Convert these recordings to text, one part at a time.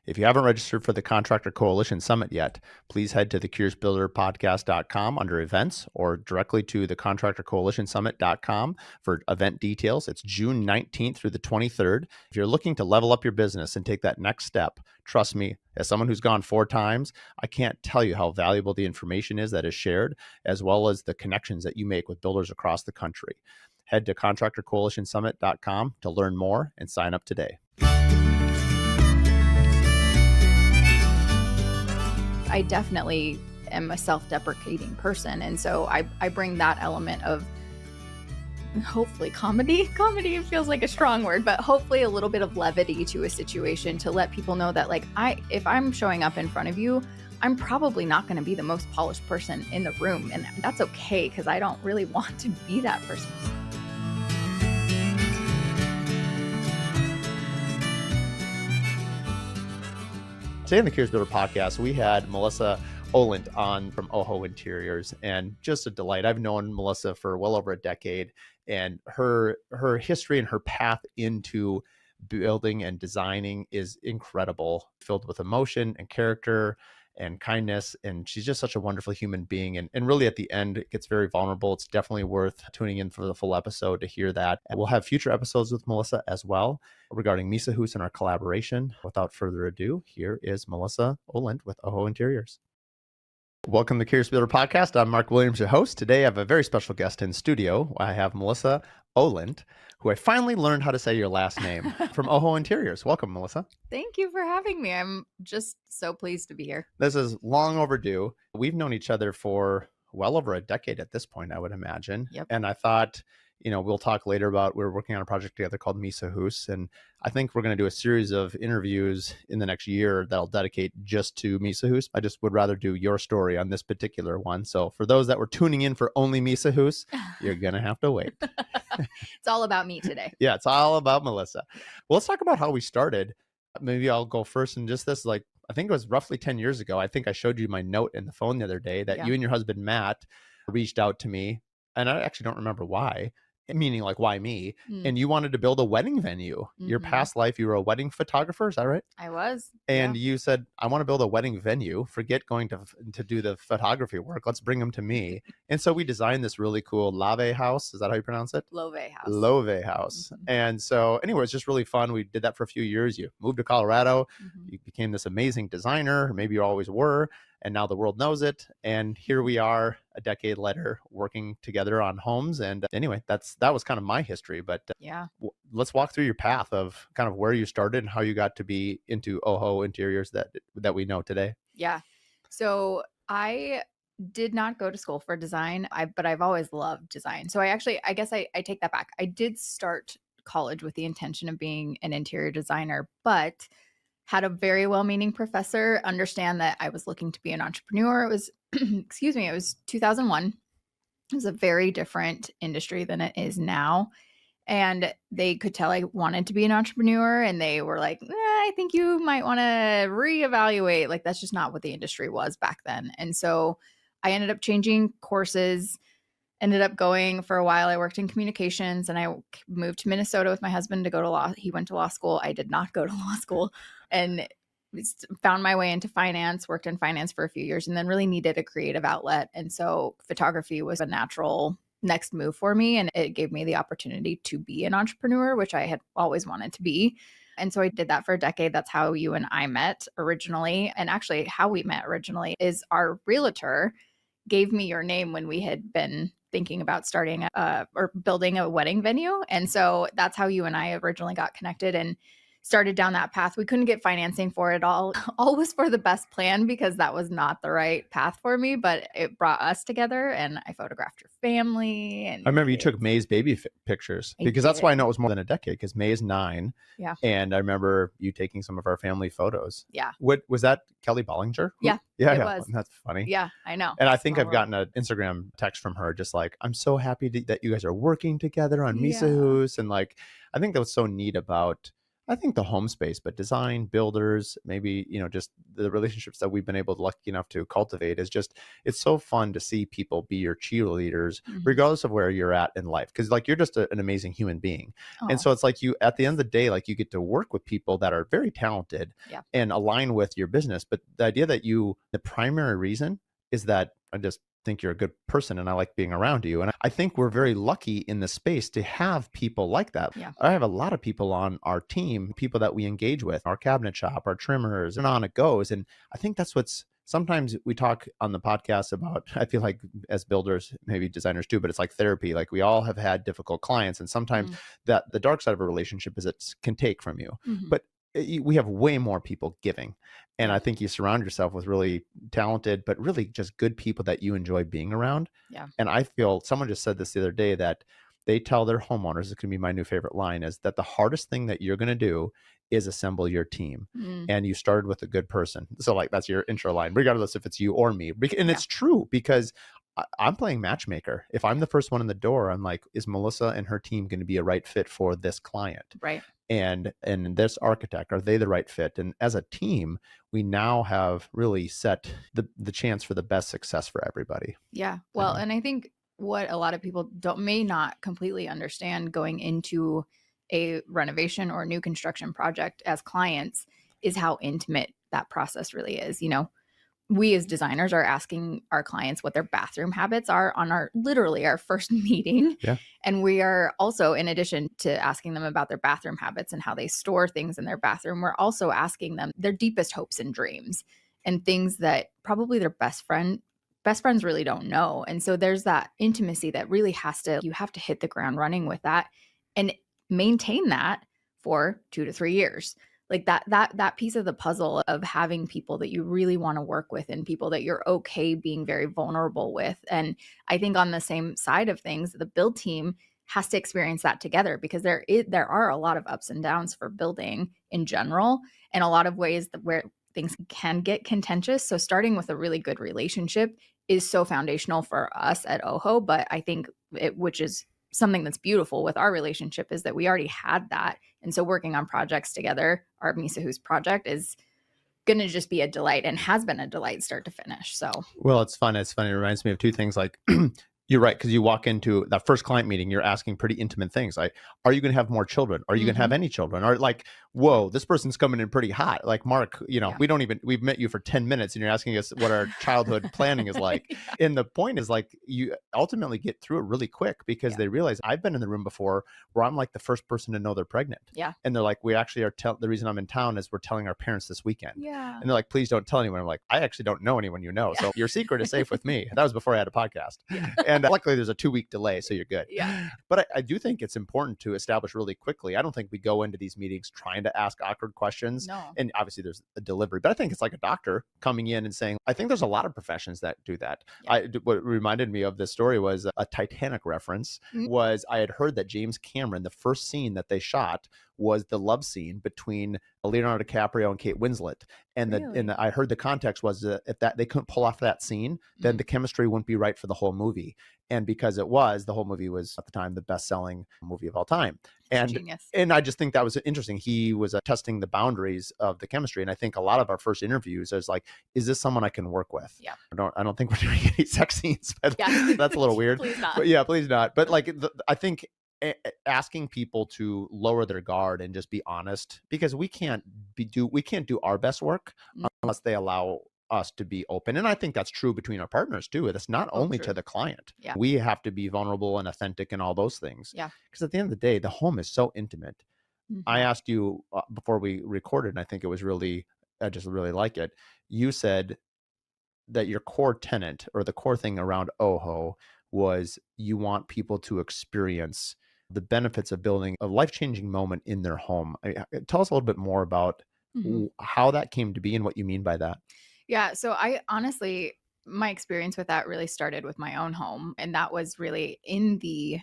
If you haven't registered for the Contractor Coalition Summit yet, please head to thecuresbuilderpodcast.com under events or directly to thecontractorcoalitionsummit.com for event details. It's June 19th through the 23rd. If you're looking to level up your business and take that next step, trust me, as someone who's gone 4 times, I can't tell you how valuable the information is that is shared, as well as the connections that you make with builders across the country. Head to contractorcoalitionsummit.com to learn more and sign up today. I definitely am a self-deprecating person. And so I bring that element of hopefully comedy. Comedy feels like a strong word, but hopefully a little bit of levity to a situation to let people know that if I'm showing up in front of you, I'm probably not going to be the most polished person in the room. And that's okay because I don't really want to be that person. Today on the Curious Builder podcast, we had Melissa Oholendt on from Oholendt, and just a delight. I've known Melissa for well over a decade, and her history and her path into building and designing is incredible, filled with emotion and character and kindness. And she's just such a wonderful human being. And really at the end, it gets very vulnerable. It's definitely worth tuning in for the full episode to hear that. And we'll have future episodes with Melissa as well regarding Mesa Hus and our collaboration. Without further ado, here is Melissa Oholendt with Oholendt. Welcome to the Curious Builder podcast. I'm Mark Williams, your host. Today I have a very special guest in studio. I have Melissa Oholendt, who I finally learned how to say your last name, from Oholendt. Welcome, Melissa. Thank you for having me. I'm just so pleased to be here. This is long overdue. We've known each other for well over a decade at this point, I would imagine. Yep. And I thought, we'll talk later about, we're working on a project together called Mesa Hus. And I think we're going to do a series of interviews in the next year that'll dedicate just to Mesa Hus. I just would rather do your story on this particular one. So for those that were tuning in for only Mesa Hus, you're going to have to wait. It's all about me today. Yeah, it's all about Melissa. Well, let's talk about how we started. Maybe I'll go first. And just this, I think it was roughly 10 years ago. I think I showed you my note in the phone the other day that you and your husband, Matt, reached out to me. And I actually don't remember why. Meaning why me? And you wanted to build a wedding venue. Your past life, you were a wedding photographer. Is that right? I was. And you said, I want to build a wedding venue. Forget going to do the photography work. Let's bring them to me. And so we designed this really cool Lave house. Is that how you pronounce it? Love house. Love house. And so anyway, it's just really fun. We did that for a few years. You moved to Colorado. You became this amazing designer. Maybe you always were. And now the world knows it. And here we are a decade later working together on homes. And anyway, that was kind of my history. But let's walk through your path of kind of where you started and how you got to be into Oholendt that we know today. Yeah. So I did not go to school for design, but I've always loved design. So I guess I take that back. I did start college with the intention of being an interior designer, but had a very well-meaning professor understand that I was looking to be an entrepreneur. It was, it was 2001. It was a very different industry than it is now. And they could tell I wanted to be an entrepreneur. And they were like, I think you might want to reevaluate. That's just not what the industry was back then. And so I ended up changing courses, ended up going for a while. I worked in communications and I moved to Minnesota with my husband to go to law. He went to law school. I did not go to law school and found my way into finance, worked in finance for a few years and then really needed a creative outlet. And so photography was a natural next move for me. And it gave me the opportunity to be an entrepreneur, which I had always wanted to be. And so I did that for a decade. That's how you and I met originally. And actually how we met originally is our realtor gave me your name when we had been thinking about starting or building a wedding venue. And so that's how you and I originally got connected and started down that path. We couldn't get financing for it all. All was for the best plan because that was not the right path for me, but it brought us together and I photographed your family. And I remember you took May's baby pictures because that's why I know it was more than a decade because May is 9. Yeah. And I remember you taking some of our family photos. Yeah. What was that? Kelly Bollinger? Yeah. Yeah. It was. That's funny. Yeah, I know. And I think I've gotten an Instagram text from her just I'm so happy that you guys are working together on Mesa Hus. And I think that was so neat about I think the home space, but design, builders, maybe, just the relationships that we've been able to lucky enough to cultivate is just, it's so fun to see people be your cheerleaders, Mhm. regardless of where you're at in life. Cause like, you're just an amazing human being. And Oh, so it's like you, at the end of the day, like you get to work with people that are very talented yeah. and align with your business. But the idea that the primary reason is that I just think you're a good person and I like being around you. And I think we're very lucky in the space to have people like that. Yeah. I have a lot of people on our team, people that we engage with, our cabinet shop, our trimmers, and on it goes. And I think that's what's sometimes we talk on the podcast about, I feel like as builders, maybe designers too, but it's like therapy. Like we all have had difficult clients. And sometimes Mm. that the dark side of a relationship is it can take from you. Mhm. But we have way more people giving. And Yeah. I think you surround yourself with really talented, but really just good people that you enjoy being around. Yeah. And I feel someone just said this the other day that they tell their homeowners, it's going to be my new favorite line, is that the hardest thing that you're going to do is assemble your team. Mm. And you started with a good person. So, like, that's your intro line, regardless if it's you or me. And Yeah. it's true because I'm playing matchmaker. If I'm Yeah. the first one in the door, I'm like, is Melissa and her team going to be a right fit for this client? Right. And this architect, are they the right fit? And as a team, we now have really set the chance for the best success for everybody. Yeah. You Well, know? and I think what a lot of people may not completely understand going into a renovation or new construction project as clients is how intimate that process really is. We as designers are asking our clients what their bathroom habits are on our literally our first meeting. Yeah. And we are also, in addition to asking them about their bathroom habits and how they store things in their bathroom, we're also asking them their deepest hopes and dreams and things that probably their best friends really don't know. And so there's that intimacy that really you have to hit the ground running with that and maintain that for 2 to 3 years. Like that piece of the puzzle of having people that you really want to work with and people that you're okay being very vulnerable with. And I think on the same side of things, the build team has to experience that together because there are a lot of ups and downs for building in general and a lot of ways where things can get contentious. So starting with a really good relationship is so foundational for us at Oho, but I think which is something that's beautiful with our relationship is that we already had that. And so working on projects together, our Misa Who's project is going to just be a delight and has been a delight start to finish. So, Well, it's fun. It's funny. It reminds me of two things. Like, you're right, because you walk into that first client meeting, you're asking pretty intimate things like, are you going to have more children? Are you going to have mhm, any children? Or like, whoa, this person's coming in pretty hot. Like, Mark, yeah. we've met you for 10 minutes and you're asking us what our childhood planning is like. Yeah. And the point is, like, you ultimately get through it really quick because Yeah. they realize I've been in the room before where I'm like the first person to know they're pregnant. Yeah. And they're like, we actually the reason I'm in town is we're telling our parents this weekend. Yeah. And they're like, please don't tell anyone. I'm like, I actually don't know anyone Yeah. So your secret is safe with me. That was before I had a podcast. Yeah. And luckily, there's a 2-week delay, so you're good. Yeah. But I do think it's important to establish really quickly. I don't think we go into these meetings trying to ask awkward questions. No. And obviously, there's a delivery, but I think it's like a doctor coming in and saying, I think there's a lot of professions that do that. Yeah. What reminded me of this story was a Titanic reference. Mm. Was I had heard that James Cameron, the first scene that they shot was the love scene between Leonardo DiCaprio and Kate Winslet. Really? I heard the context was that if that they couldn't pull off that scene, then Mm. the chemistry wouldn't be right for the whole movie. And because it was, the whole movie was at the time the best-selling movie of all time. And Genius. and I just think that was interesting. He was testing the boundaries of the chemistry, and I think a lot of our first interviews is like, is this someone I can work with? Yeah. I don't think we're doing any sex scenes, but Yeah. that's a little weird. Please not. But yeah, please not. But like, I think asking people to lower their guard and just be honest, because we can't do our best work Mm. unless they allow us to be open. And I think that's true between our partners too. That's not Oh, only true. to the client. Yeah. We have to be vulnerable and authentic and all those things. Yeah. Because at the end of the day, the home is so intimate. I Mhm. asked you before we recorded, and I think it was really, I just really like it. You said that your core tenant or the core thing around Oho was you want people to experience the benefits of building a life-changing moment in their home. Tell us a little bit more about Mhm. how that came to be and what you mean by that. Yeah. So I honestly, my experience with that really started with my own home. And that was really in the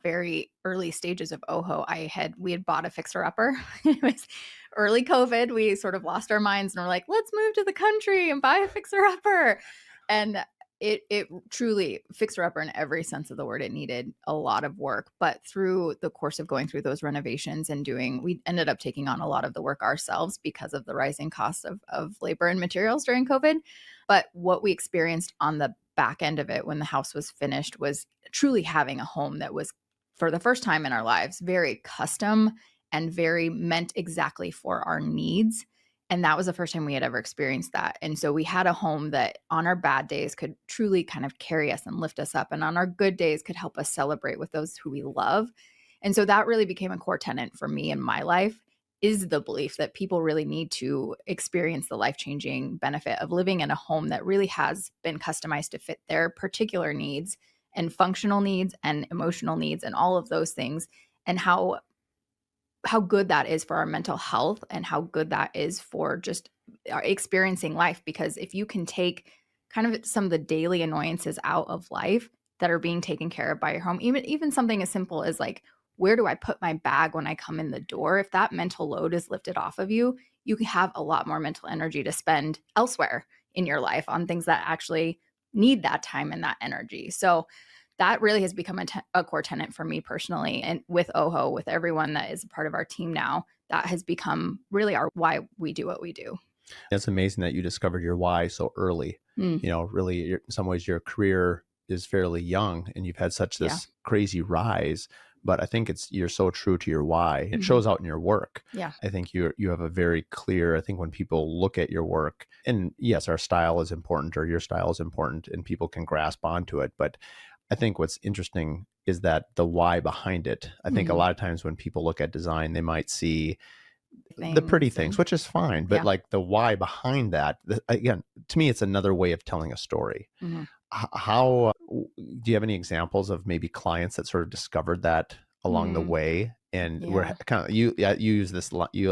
very early stages of Oho. We had bought a fixer upper. It was early COVID. We sort of lost our minds and were like, let's move to the country and buy a fixer upper. And It truly fixer upper in every sense of the word. It needed a lot of work, but through the course of going through those renovations and we ended up taking on a lot of the work ourselves because of the rising costs of labor and materials during COVID. But what we experienced on the back end of it when the house was finished was truly having a home that was, for the first time in our lives, very custom and very meant exactly for our needs. And that was the first time we had ever experienced that. And so we had a home that on our bad days could truly kind of carry us and lift us up. And on our good days could help us celebrate with those who we love. And so that really became a core tenet for me in my life, is the belief that people really need to experience the life-changing benefit of living in a home that really has been customized to fit their particular needs and functional needs and emotional needs and all of those things, and how good that is for our mental health and how good that is for just experiencing life. Because if you can take kind of some of the daily annoyances out of life that are being taken care of by your home, even something as simple as like, where do I put my bag when I come in the door? If that mental load is lifted off of you, you can have a lot more mental energy to spend elsewhere in your life on things that actually need that time and that energy. So that really has become a core tenet for me personally. And with Oho, with everyone that is a part of our team now, that has become really our why we do what we do. It's amazing that you discovered your why so early. Mm, Really, in some ways, your career is fairly young and you've had such yeah. this crazy rise. But I think you're so true to your why. It Hmm. shows out in your work. Yeah. I think you have a very clear, I think when people look at your work, and yes, our style is important or your style is important and people can grasp onto it. But I think what's interesting is that the why behind it. I think a Hmm. lot of times when people look at design, they might see the pretty Things things, and which is fine, but yeah. like the why behind that, again, to me, it's another way of telling a story. Hmm. How do you have any examples of maybe clients that sort of discovered that along the Mm, way? And we're yeah. kind of you use this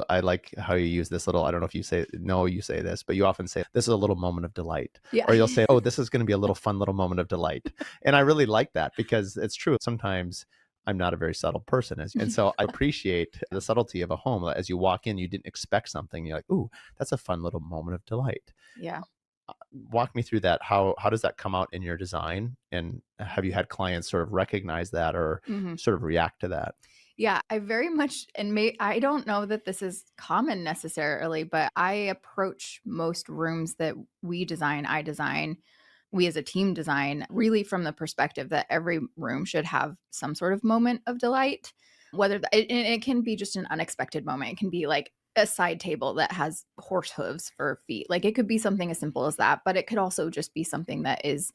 I like how you use this little, I don't know if you say no, you say this, but you often say this is a little moment of delight, Yeah. or you'll say, oh, this is going to be a little fun little moment of delight. And I really like that because it's true. Sometimes I'm not a very subtle person, and so I appreciate the subtlety of a home. As you walk in, you didn't expect something. You're like, ooh, that's a fun little moment of delight. Yeah. Walk me through that. How does that come out in your design? And have you had clients sort of recognize that or Hmm. sort of react to that? Yeah, I very much, I don't know that this is common necessarily, but I approach most rooms that I design, we as a team design, really from the perspective that every room should have some sort of moment of delight. It can be just an unexpected moment. It can be like a side table that has horse hooves for feet. Like it could be something as simple as that, but it could also just be something that is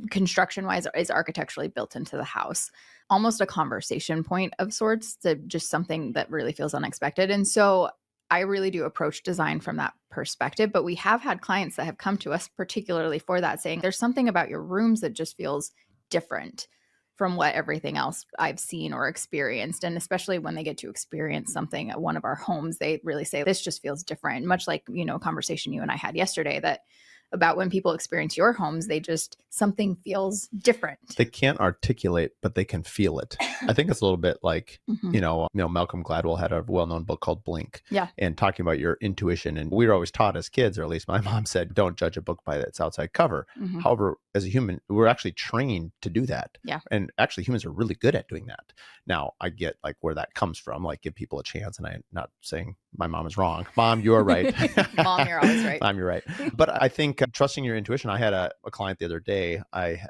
construction wise is architecturally built into the house, almost a conversation point of sorts, to just something that really feels unexpected. And so I really do approach design from that perspective. But we have had clients that have come to us particularly for that, saying there's something about your rooms that just feels different from what everything else I've seen or experienced. And especially when they get to experience something at one of our homes, they really say this just feels different. Much like, a conversation you and I had yesterday, that about when people experience your homes, they just, something feels different. They can't articulate, but they can feel it. I think it's a little bit like, Hmm. Malcolm Gladwell had a well-known book called Blink, Yeah. and talking about your intuition. And we were always taught as kids, or at least my mom said, don't judge a book by its outside cover. Hmm. However, as a human, we're actually trained to do that. Yeah. And actually humans are really good at doing that. Now, I get like where that comes from, like give people a chance. And I'm not saying my mom is wrong. Mom, you're right. Mom, you're always right. Mom, you're right. But I think trusting your intuition. I had a client the other day.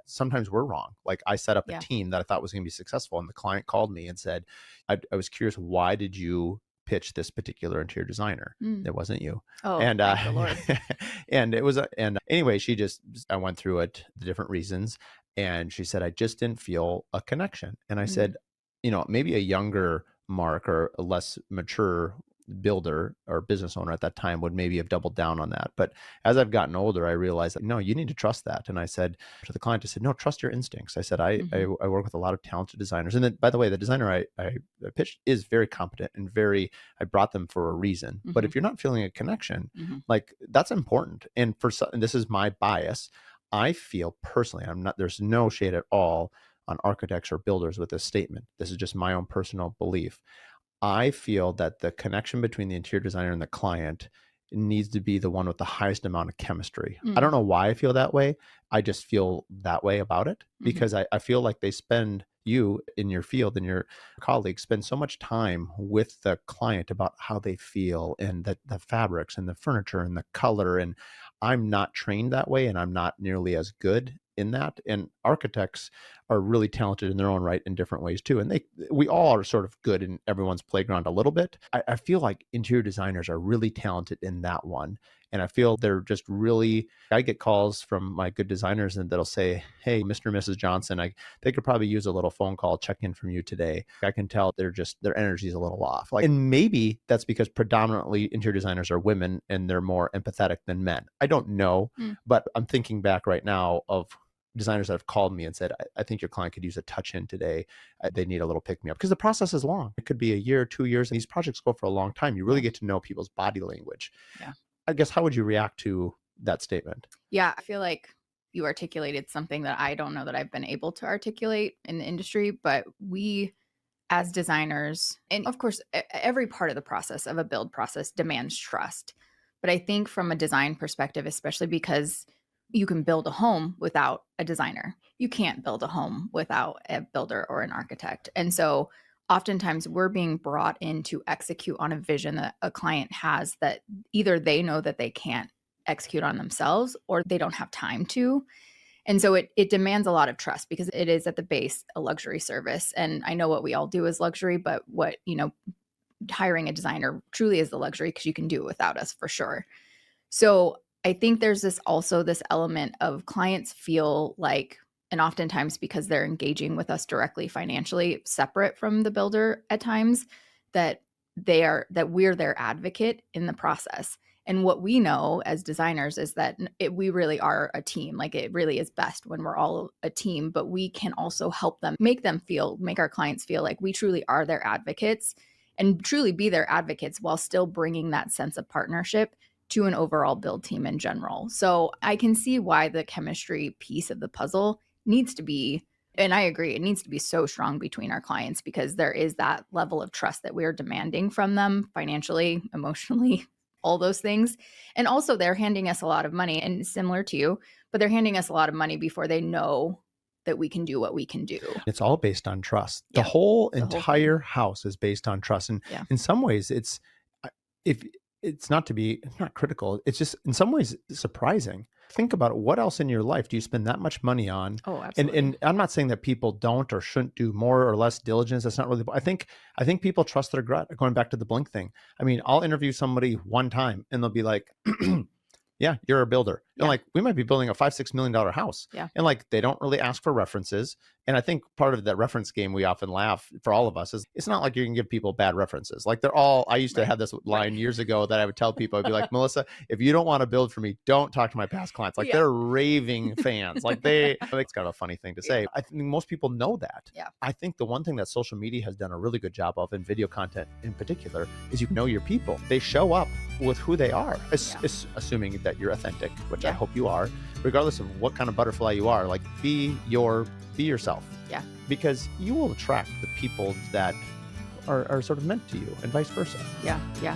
Sometimes we're wrong. Like I set up a Yeah. team that I thought was going to be successful, and the client called me and said, I was curious, why did you pitch this particular interior designer? Mm. It wasn't you. Oh, And thank the Lord. and it was and anyway, I went through it, the different reasons, and she said I just didn't feel a connection. And I Mm. said, maybe a younger Mark or a less mature builder or business owner at that time would maybe have doubled down on that. But as I've gotten older, I realized that no, you need to trust that. And I said to the client, I said, no, trust your instincts. I said, I Hmm. work with a lot of talented designers. And then, by the way, the designer I pitched is very competent and I brought them for a reason. But Hmm. if you're not feeling a connection, Hmm. like that's important. And and this is my bias. I feel personally, there's no shade at all on architects or builders with this statement. This is just my own personal belief. I feel that the connection between the interior designer and the client needs to be the one with the highest amount of chemistry. I Mm. don't know why I feel that way. I just feel that way about it Mhm. because I feel like they spend, you in your field and your colleagues spend so much time with the client about how they feel and the fabrics and the furniture and the color. And I'm not trained that way and I'm not nearly as good in that. And architects are really talented in their own right in different ways too. And we all are sort of good in everyone's playground a little bit. I feel like interior designers are really talented in that one. And I feel they're just really, I get calls from my good designers and that'll say, "Hey, Mr. and Mrs. Johnson, they could probably use a little phone call check in from you today. I can tell their energy is a little off." Like, and maybe that's because predominantly interior designers are women and they're more empathetic than men. I don't know, Mm. but I'm thinking back right now of designers that have called me and said, I think your client could use a touch in today. They need a little pick me up because the process is long. It could be a year, 2 years. And these projects go for a long time. You really Yeah. get to know people's body language. Yeah. I guess, how would you react to that statement? Yeah, I feel like you articulated something that I don't know that I've been able to articulate in the industry, but we as designers, and of course, every part of the process of a build process demands trust. But I think from a design perspective, especially because you can build a home without a designer, you can't build a home without a builder or an architect. And so oftentimes we're being brought in to execute on a vision that a client has that either they know that they can't execute on themselves or they don't have time to. And so it demands a lot of trust because it is at the base a luxury service. And I know what we all do is luxury, but what, hiring a designer truly is the luxury because you can do it without us for sure. So I think there's this element of clients feel like, and oftentimes because they're engaging with us directly financially, separate from the builder at times, that that we're their advocate in the process. And what we know as designers is that we really are a team. Like it really is best when we're all a team, but we can also help them, make our clients feel like we truly are their advocates and truly be their advocates while still bringing that sense of partnership to an overall build team in general. So I can see why the chemistry piece of the puzzle needs to be, and I agree, it needs to be so strong between our clients because there is that level of trust that we are demanding from them financially, emotionally, all those things. And also they're handing us a lot of money and similar to you, but they're handing us a lot of money before they know that we can do what we can do. It's all based on trust. The Yeah. whole The whole thing. entire house is based on trust. And Yeah. in some ways, if it's not critical, it's just in some ways surprising. Think about it. What else in your life do you spend that much money on? Oh, And absolutely. I'm not saying that people don't or shouldn't do more or less diligence. That's not really. I think people trust their gut. Going back to the blink thing. I mean, I'll interview somebody one time and they'll be like, "Yeah, you're a builder." And Yeah. like, we might be building a $5-6 million house. Yeah. And like, they don't really ask for references. And I think part of that reference game, we often laugh for all of us, is it's not like you can give people bad references. Like I used to Right. have this line Right. years ago that I would tell people, I'd be like, "Melissa, if you don't want to build for me, don't talk to my past clients." Like Yeah. they're raving fans. It's kind of a funny thing to say. Yeah. I think most people know that. Yeah. I think the one thing that social media has done a really good job of, in video content in particular, is you know your people. They show up with who they are, assuming that you're authentic, which I Yeah. hope you are, regardless of what kind of butterfly you are. Like, be yourself. Yeah. Because you will attract the people that are sort of meant to you, and vice versa. Yeah. Yeah.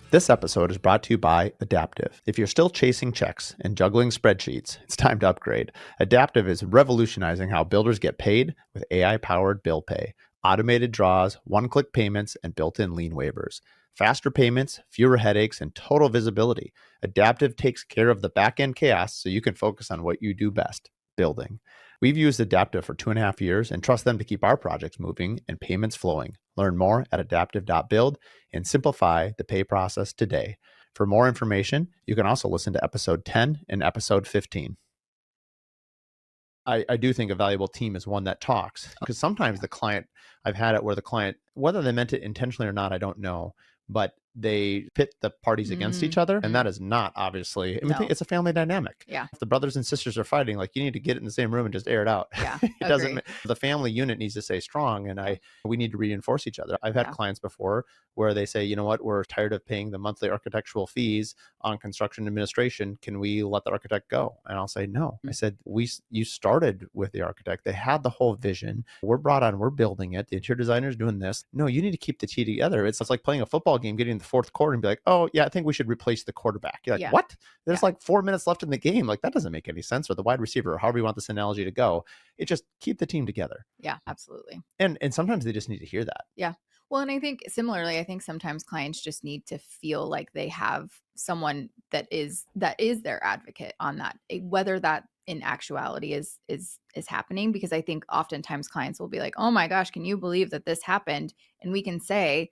This episode is brought to you by Adaptive. If you're still chasing checks and juggling spreadsheets, it's time to upgrade. Adaptive is revolutionizing how builders get paid with AI-powered bill pay, automated draws, one-click payments, and built-in lien waivers. Faster payments, fewer headaches, and total visibility. Adaptive takes care of the back-end chaos so you can focus on what you do best, building. We've used Adaptive for 2.5 years and trust them to keep our projects moving and payments flowing. Learn more at adaptive.build and simplify the pay process today. For more information, you can also listen to episode 10 and episode 15. I do think a valuable team is one that talks, because sometimes the client, I've had it where the client, whether they meant it intentionally or not, I don't know, but they pit the parties against each other. And that is not obviously, I mean, No. it's a family dynamic. Yeah. If the brothers and sisters are fighting, like you need to get in the same room and just air it out. Yeah. It doesn't, Agree. the family unit needs to stay strong. And we need to reinforce each other. I've had Yeah. clients before where they say, you know what, we're tired of paying the monthly architectural fees on construction administration. Can we let the architect go? And I'll say, no. I said, you started with the architect. They had the whole vision. We're brought on, we're building it. The interior designer is doing this. No, you need to keep the team together. It's like playing a football game, getting in the fourth quarter and be like, oh yeah, I think we should replace the quarterback. You're like, Yeah. what? There's Yeah. like 4 minutes left in the game. Like that doesn't make any sense. Or the wide receiver, or however you want this analogy to go. It just keep the team together. Yeah, absolutely. And sometimes they just need to hear that. Yeah. Well, and I think similarly, I think sometimes clients just need to feel like they have someone that is their advocate on that, whether that in actuality is happening. Because I think oftentimes clients will be like, "Oh my gosh, can you believe that this happened?" And we can say,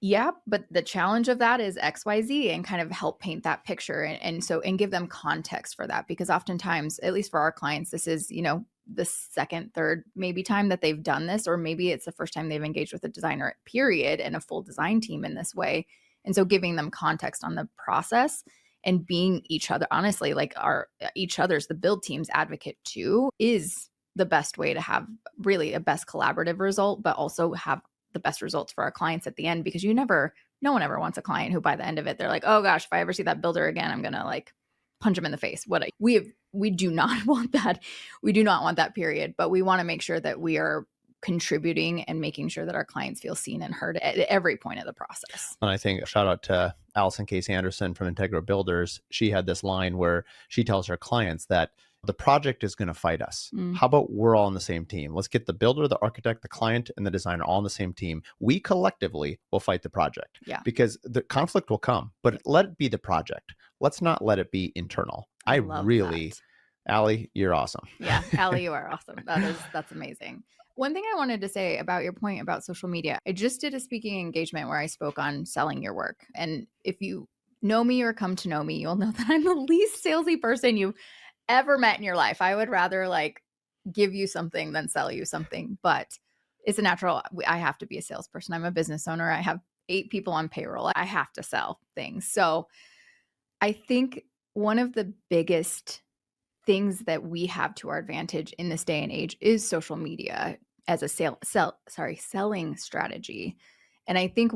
yeah, but the challenge of that is XYZ, and kind of help paint that picture and give them context for that. Because oftentimes, at least for our clients, this is, the second, third, maybe time that they've done this, or maybe it's the first time they've engaged with a designer, period, and a full design team in this way. And so giving them context on the process and being each other, honestly, like the build team's advocate too, is the best way to have really a best collaborative result, but also have the best results for our clients at the end. Because no one ever wants a client who by the end of it, they're like, oh gosh, if I ever see that builder again, I'm going to like punch him in the face. We do not want that. We do not want that, period. But we want to make sure that we are contributing and making sure that our clients feel seen and heard at every point of the process. And I think shout out to Allison Case Anderson from Integra Builders. She had this line where she tells her clients that the project is going to fight us. How about we're all on the same team? Let's get the builder, the architect, the client, and the designer all on the same team. We collectively will fight the project. Yeah. Because the conflict will come, but let it be the project. Let's not let it be internal. I really, that. Allie, you're awesome. Yeah, Allie, you are awesome. That's amazing. One thing I wanted to say about your point about social media, I just did a speaking engagement where I spoke on selling your work. And if you know me or come to know me, you'll know that I'm the least salesy person you've ever met in your life. I would rather like give you something than sell you something, but it's a natural. I have to be a salesperson. I'm a business owner. I have 8 people on payroll. I have to sell things. So I think one of the biggest things that we have to our advantage in this day and age is social media as a selling strategy. And I think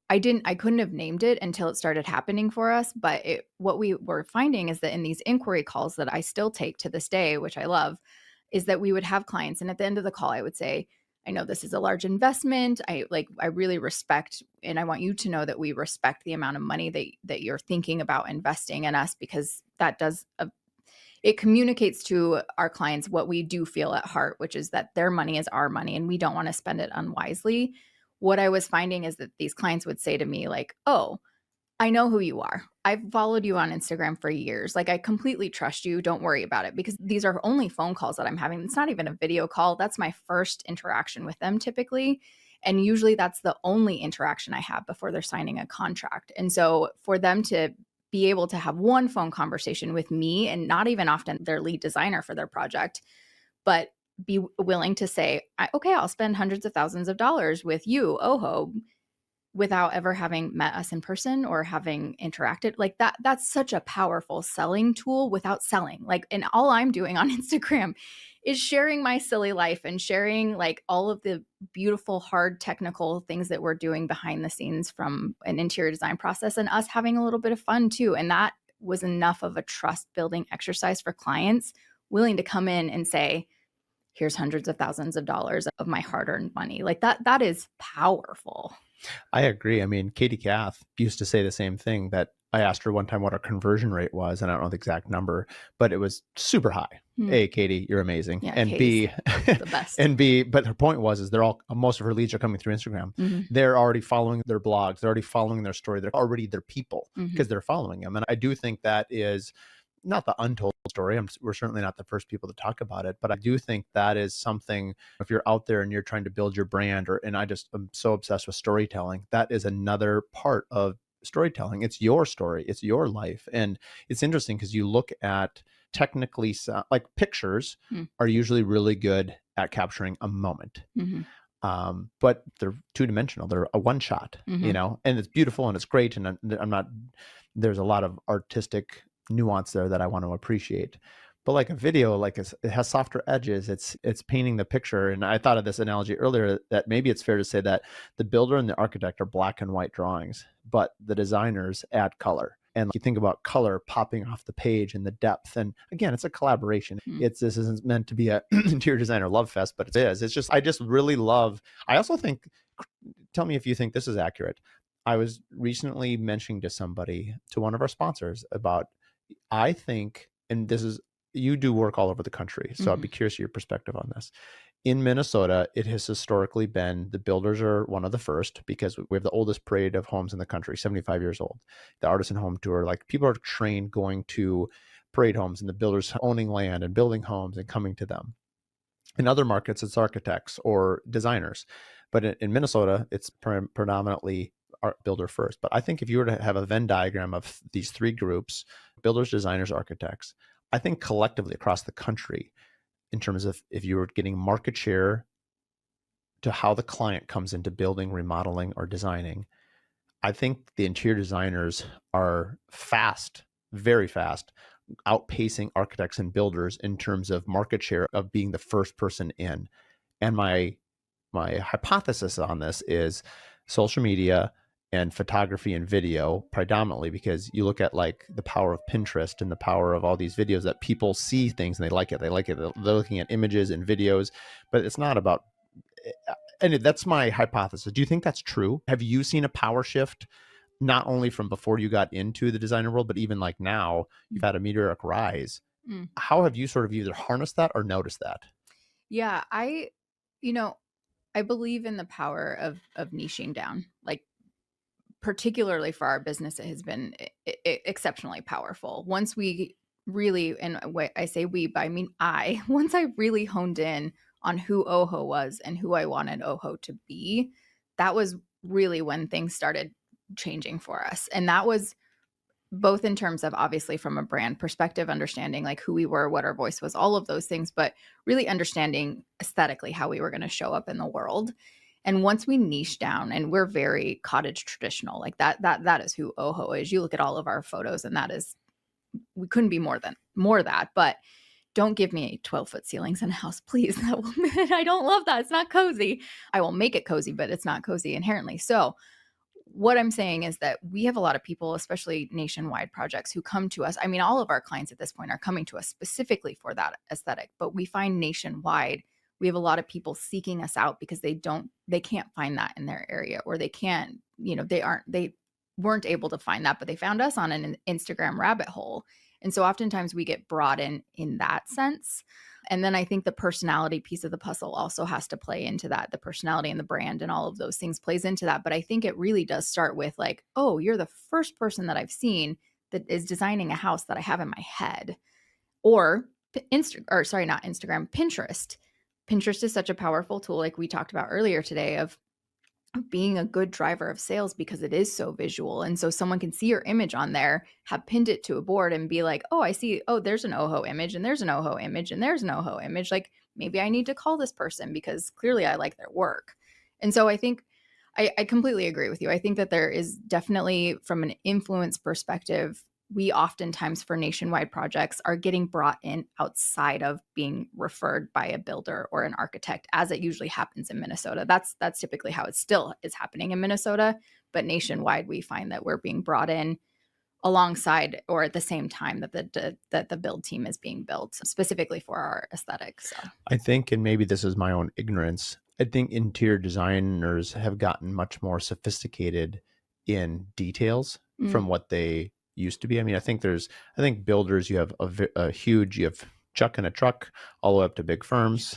I couldn't have named it until it started happening for us. But what we were finding is that in these inquiry calls that I still take to this day, which I love, is that we would have clients. And at the end of the call, I would say, I know this is a large investment. I really respect, and I want you to know that we respect the amount of money that you're thinking about investing in us, because that it communicates to our clients what we do feel at heart, which is that their money is our money and we don't want to spend it unwisely. What I was finding is that these clients would say to me like, oh, I know who you are. I've followed you on Instagram for years. Like, I completely trust you. Don't worry about it, because these are only phone calls that I'm having. It's not even a video call. That's my first interaction with them typically. And usually that's the only interaction I have before they're signing a contract. And so for them to be able to have one phone conversation with me, and not even often their lead designer for their project, but be willing to say, okay, I'll spend hundreds of thousands of dollars with you, Oho, without ever having met us in person or having interacted, like that's such a powerful selling tool without selling. Like, and all I'm doing on Instagram is sharing my silly life and sharing like all of the beautiful, hard technical things that we're doing behind the scenes from an interior design process, and us having a little bit of fun too. And that was enough of a trust building exercise for clients willing to come in and say, here's hundreds of thousands of dollars of my hard-earned money. Like that is powerful. I agree. I mean, Katie Kath used to say the same thing, that I asked her one time what our conversion rate was, and I don't know the exact number, but it was super high. A, Katie, you're amazing. Yeah, and Katie's B, the best. and B, but her point was, most of her leads are coming through Instagram. They're already following their blogs. They're already following their story. They're already their people because they're following them. And I do think that is not the untold story. We're certainly not the first people to talk about it, but I do think that is something, if you're out there and you're trying to build your brand, and I just am so obsessed with storytelling, that is another part of storytelling. It's your story, it's your life. And it's interesting because you look at technically, like pictures are usually really good at capturing a moment. But they're two-dimensional. They're a one shot, Hmm. and it's beautiful and it's great. And I'm not, there's a lot of artistic nuance there that I want to appreciate. But like a video, like it has softer edges. It's painting the picture. And I thought of this analogy earlier that maybe it's fair to say that the builder and the architect are black and white drawings, but the designers add color. And you think about color popping off the page and the depth. And again, it's a collaboration. This isn't meant to be a interior designer love fest, but it is. It's just I just really love. I also think. Tell me if you think this is accurate. I was recently mentioning to somebody, to one of our sponsors, about I think, and this is, you do work all over the country, so I'd be curious your perspective on this. In Minnesota, it has historically been the builders are one of the first because we have the oldest parade of homes in the country, 75 years old. The artisan home tour, like people are trained going to parade homes and the builders owning land and building homes and coming to them. In other markets, it's architects or designers. But in Minnesota, it's predominantly art builder first. But I think if you were to have a Venn diagram of these three groups, builders, designers, architects, I think collectively across the country, in terms of if you were getting market share to how the client comes into building, remodeling, or designing, I think the interior designers are fast, very fast, outpacing architects and builders in terms of market share of being the first person in. And my hypothesis on this is social media and photography and video predominantly, because you look at like the power of Pinterest and the power of all these videos that people see things and they like it. They like it. They're looking at images and videos, but it's not about, and that's my hypothesis. Do you think that's true? Have you seen a power shift, not only from before you got into the designer world, but even like now you've had a meteoric rise? Mm. How have you sort of either harnessed that or noticed that? Yeah, you know, I believe in the power of niching down. Like particularly for our business, it has been exceptionally powerful. Once we really, and I say we, but I mean I, once I really honed in on who Oho was and who I wanted Oho to be, that was really when things started changing for us. And that was both in terms of obviously from a brand perspective, understanding like who we were, what our voice was, all of those things, but really understanding aesthetically how we were going to show up in the world. And once we niche down, and we're very cottage traditional, like that is who Oho is. You look at all of our photos, and that is, we couldn't be more that. But don't give me 12-foot ceilings in a house, please. I don't love that. It's not cozy. I will make it cozy, but it's not cozy inherently. So what I'm saying is that we have a lot of people, especially nationwide projects, who come to us. I mean, all of our clients at this point are coming to us specifically for that aesthetic, but we find nationwide, we have a lot of people seeking us out because they can't find that in their area, or they can't, they weren't able to find that, but they found us on an Instagram rabbit hole. And so oftentimes we get brought in that sense. And then I think the personality piece of the puzzle also has to play into that. The personality and the brand and all of those things plays into that. But I think it really does start with like, oh, you're the first person that I've seen that is designing a house that I have in my head. Or not Instagram, Pinterest. Pinterest is such a powerful tool, like we talked about earlier today, of being a good driver of sales because it is so visual. And so someone can see your image on there, have pinned it to a board and be like, oh, I see, oh, there's an Oho image and there's an Oho image and there's an Oho image. Like maybe I need to call this person because clearly I like their work. And so I think I completely agree with you. I think that there is definitely, from an influence perspective, we oftentimes for nationwide projects are getting brought in outside of being referred by a builder or an architect, as it usually happens in Minnesota. That's typically how it still is happening in Minnesota, but nationwide we find that we're being brought in alongside or at the same time that the build team is being built specifically for our aesthetic. So I think, and maybe this is my own ignorance, I think interior designers have gotten much more sophisticated in details from what they used to be. I mean, I think builders, you have a huge, you have Chuck in a truck all the way up to big firms.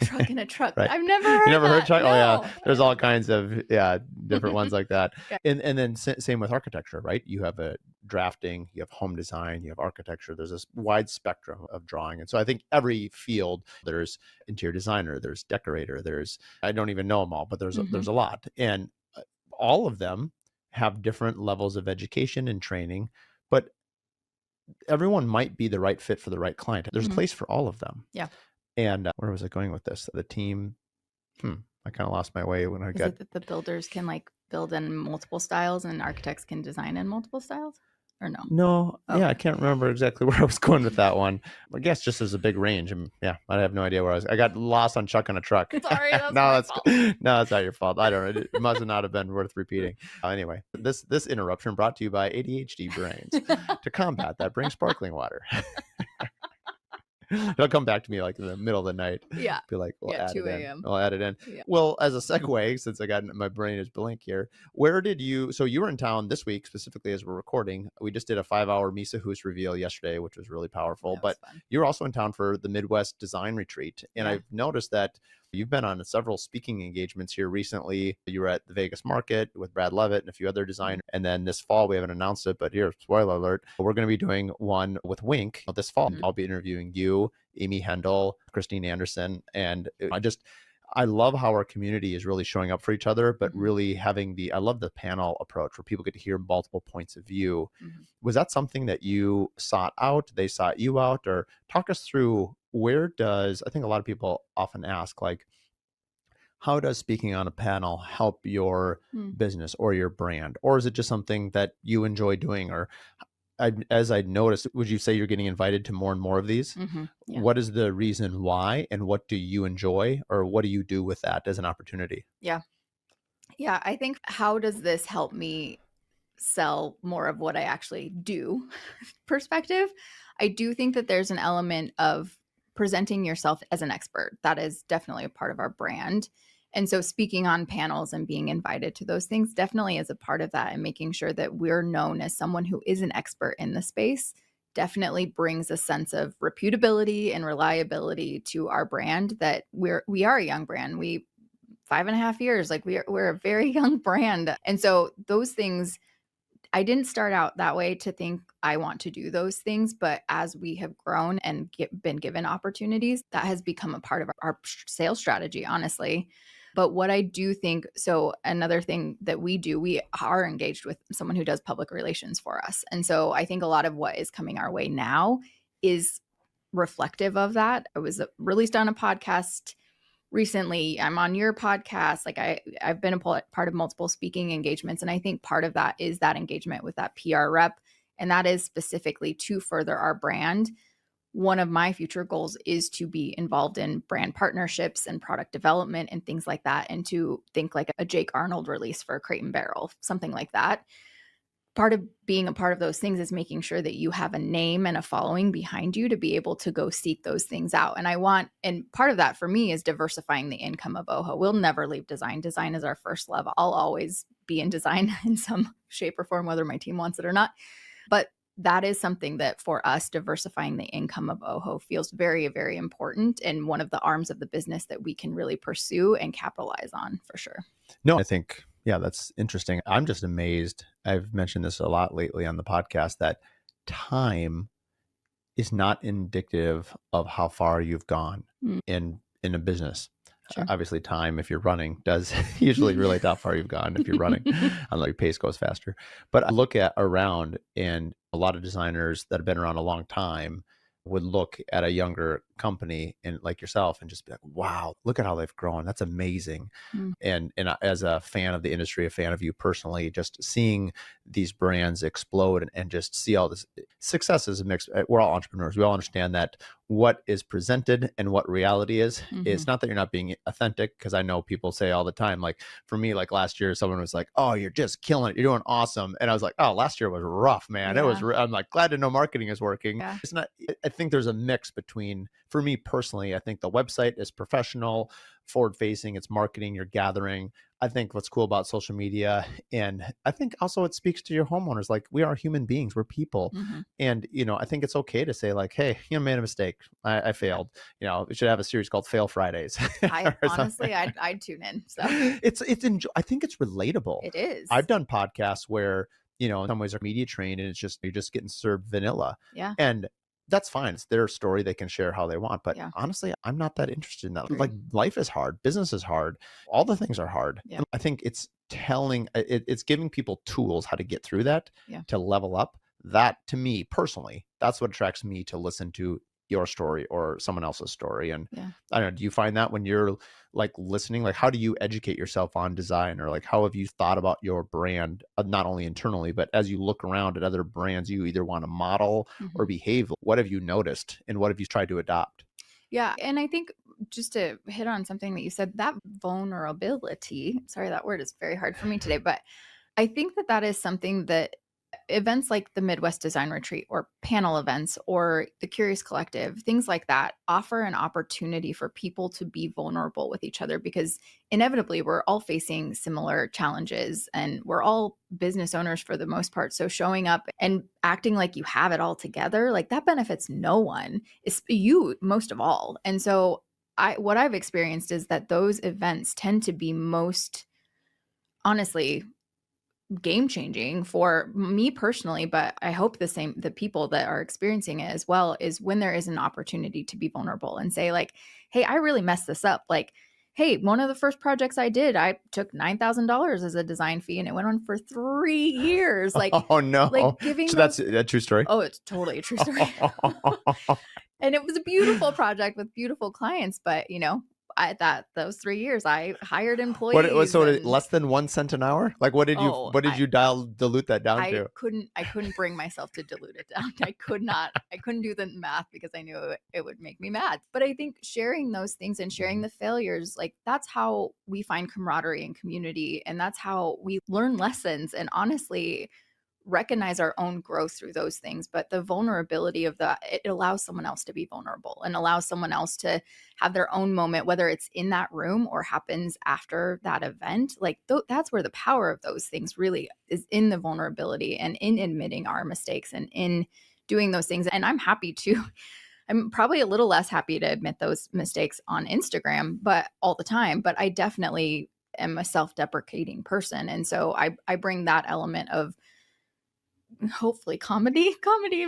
Truck in a truck. Right. I've never heard You never heard that. Chuck? Oh yeah. No. There's all kinds of, different ones like that. Yeah. And then same with architecture, right? You have a drafting, you have home design, you have architecture. There's this wide spectrum of drawing. And so I think every field, there's interior designer, there's decorator, I don't even know them all, but there's a lot. And all of them have different levels of education and training, but everyone might be the right fit for the right client. There's a place for all of them. Yeah. And where was I going with this? The team. I kind of lost my way when I Is got. it that the builders can like build in multiple styles and architects can design in multiple styles? Or no? No, yeah, I Okay. can't remember exactly where I was going with that one. I guess just as a big range, and yeah, I have no idea where I was. I got lost on Chuck on a truck. Sorry, that's No, my that's fault. no, that's not your fault. I don't know. It must not have been worth repeating. Anyway, this interruption brought to you by ADHD brains. To combat that, bring sparkling water. It'll come back to me like in the middle of the night. Yeah. Be like, we'll Yeah, add it 2 in. a.m. We'll add it in. Yeah. Well, as a segue, since I got my brain is blank here, where did you? So you were in town this week, specifically as we're recording. We just did a 5-hour Misa Hoos reveal yesterday, which was really powerful. That was But fun. you were also in town for the Midwest Design Retreat, and Yeah. I've noticed that you've been on several speaking engagements here recently. You were at the Vegas Market with Brad Levitt and a few other designers. And then this fall, we haven't announced it, but here, spoiler alert, we're going to be doing one with Wink this fall. Mhm. I'll be interviewing you, Amy Hendel, Christine Anderson. And I love how our community is really showing up for each other, but Mhm. really I love the panel approach where people get to hear multiple points of view. Mhm. Was that something that you sought out? They sought you out? Or talk us through I think a lot of people often ask, like, how does speaking on a panel help your Mm. business or your brand? Or is it just something that you enjoy doing? Or as I noticed, would you say you're getting invited to more and more of these? Mhm. Yeah. What is the reason why, and what do you enjoy, or what do you do with that as an opportunity? Yeah. Yeah. I think how does this help me sell more of what I actually do perspective? I do think that there's an element of presenting yourself as an expert. That is definitely a part of our brand. And so speaking on panels and being invited to those things definitely is a part of that, and making sure that we're known as someone who is an expert in the space definitely brings a sense of reputability and reliability to our brand, that we are a young brand. We 5.5 years, like we're a very young brand. And so those things, I didn't start out that way to think I want to do those things, but as we have grown and been given opportunities, that has become a part of our sales strategy, honestly. But what I do think, so another thing that we do, we are engaged with someone who does public relations for us. And so I think a lot of what is coming our way now is reflective of that. I was released on a podcast recently. I'm on your podcast. Like I've been a part of multiple speaking engagements, and I think part of that is that engagement with that PR rep, and that is specifically to further our brand. One of my future goals is to be involved in brand partnerships and product development and things like that, and to think like a Jake Arnold release for Crate and Barrel, something like that. Part of being a part of those things is making sure that you have a name and a following behind you to be able to go seek those things out. And part of that for me is diversifying the income of Oho. We'll never leave design. Design is our first love. I'll always be in design in some shape or form, whether my team wants it or not. But that is something that for us, diversifying the income of Oho feels very, very important, and one of the arms of the business that we can really pursue and capitalize on for sure. No, I think, yeah, that's interesting. I'm just amazed. I've mentioned this a lot lately on the podcast that time is not indicative of how far you've gone Mm, in a business. sure. Obviously, time, if you're running, does usually relate to how far you've gone if you're running, unless your pace goes faster. But I look at around, and a lot of designers that have been around a long time would look at a younger company and like yourself and just be like, wow, look at how they've grown. That's amazing. Mm, And as a fan of the industry, a fan of you personally, just seeing these brands explode and just see all this success is a mix. We're all entrepreneurs. We all understand that what is presented and what reality is. mhm. It's not that you're not being authentic, because I know people say all the time, like for me, like last year, someone was like, oh, you're just killing it. You're doing awesome. And I was like, oh, last year was rough, man. Yeah. I'm like, glad to know marketing is working. Yeah. It's not, I think there's a mix between, for me personally, I think the website is professional, forward facing, it's marketing, you're gathering. I think what's cool about social media, and I think also it speaks to your homeowners, like we are human beings, we're people. Mhm. And, I think it's okay to say like, hey, made a mistake. I Yeah. failed. We should have a series called Fail Fridays. I or honestly, something. I'd tune in. So I think it's relatable. it is. I've done podcasts where, in some ways are media trained, and it's just, you're just getting served vanilla. Yeah. And that's fine. It's their story. They can share how they want. But Yeah. honestly, I'm not that interested in that. Like, Agreed. life is hard. Business is hard. All the things are hard. Yeah. And I think it's giving people tools how to get through that, Yeah. to level up. That, to me personally, that's what attracts me to listen to your story or someone else's story. And Yeah. I don't know, do you find that when you're like listening, like how do you educate yourself on design, or like how have you thought about your brand, not only internally, but as you look around at other brands you either want to model or Mhm. behave, what have you noticed and what have you tried to adopt? Yeah, and I think just to hit on something that you said, that vulnerability, sorry, that word is very hard for me today, but I think that that is something that events like the Midwest Design Retreat or panel events or the Curious Collective, things like that offer an opportunity for people to be vulnerable with each other because inevitably we're all facing similar challenges and we're all business owners for the most part. So showing up and acting like you have it all together, like that benefits no one. It's you most of all. And so what I've experienced is that those events tend to be most honestly game changing for me personally, but I hope the people that are experiencing it as well, is when there is an opportunity to be vulnerable and say like, hey, I really messed this up. Like, hey, one of the first projects I did, I took $9,000 as a design fee and it went on for 3 years. Oh no. Like giving So that's those, a true story. oh, it's totally a true story. And it was a beautiful project with beautiful clients, but I that those 3 years I hired What it was, employees so and less than 1 cent an hour? Like oh, what did you dilute that down I to? couldn't bring myself to dilute it down. I couldn't do the math because I knew it would make me mad. But I think sharing those things and sharing the failures, like that's how we find camaraderie and community. And that's how we learn lessons and honestly recognize our own growth through those things. But the vulnerability of that, it allows someone else to be vulnerable and allows someone else to have their own moment, whether it's in that room or happens after that event. Like that's where the power of those things really is, in the vulnerability and in admitting our mistakes and in doing those things. And I'm happy to, I'm probably a little less happy to admit those mistakes on Instagram, but all the time, but I definitely am a self-deprecating person. And so I bring that element of hopefully comedy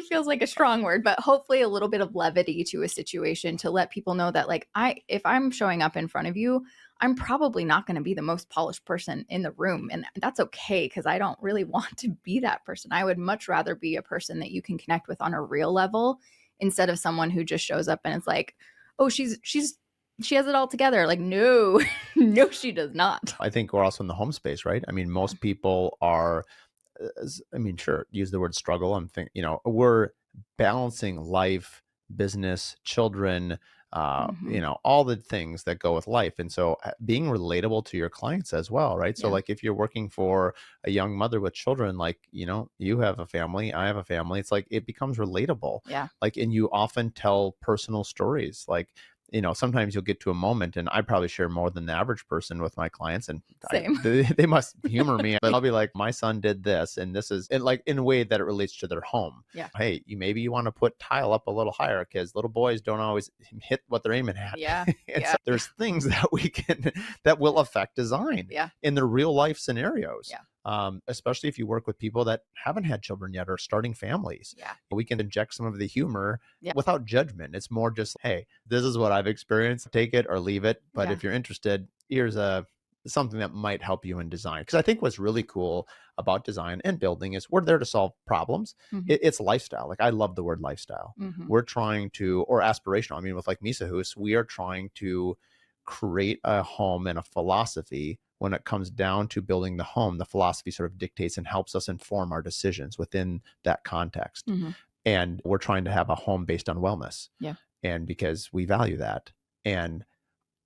feels like a strong word, but hopefully a little bit of levity to a situation to let people know that like if I'm showing up in front of you, I'm probably not going to be the most polished person in the room, and that's okay because I don't really want to be that person. I would much rather be a person that you can connect with on a real level instead of someone who just shows up and it's like, oh, she has it all together. Like, no, no, she does not. I think we're also in the home space, right? I mean, Yeah. most people are, I mean, sure, use the word struggle. I'm thinking, we're balancing life, business, children, Hmm. all the things that go with life. And so being relatable to your clients as well, right? So Yeah. like if you're working for a young mother with children, like, you have a family, I have a family, it's like it becomes relatable. Yeah. Like, and you often tell personal stories. Like, sometimes you'll get to a moment, and I probably share more than the average person with my clients, and Same. they must humor me, but I'll be like, my son did this, and this is, and like in a way that it relates to their home. Yeah. Hey, maybe you want to put tile up a little higher because little boys don't always hit what they're aiming at. Yeah. And Yeah. so there's things that we can that will affect design Yeah. in the real life scenarios. Yeah. Especially if you work with people that haven't had children yet or starting families. Yeah. We can inject some of the humor Yeah. without judgment. It's more just, hey, this is what I've experienced. Take it or leave it. But Yeah. if you're interested, here's something that might help you in design. Because I think what's really cool about design and building is we're there to solve problems. Mhm. It's lifestyle. Like I love the word lifestyle. Mhm. We're trying to, or aspirational. I mean, with like Misa Hus, we are trying to create a home and a philosophy. When it comes down to building the home, the philosophy sort of dictates and helps us inform our decisions within that context. Mhm. And we're trying to have a home based on wellness. Yeah. And because we value that. And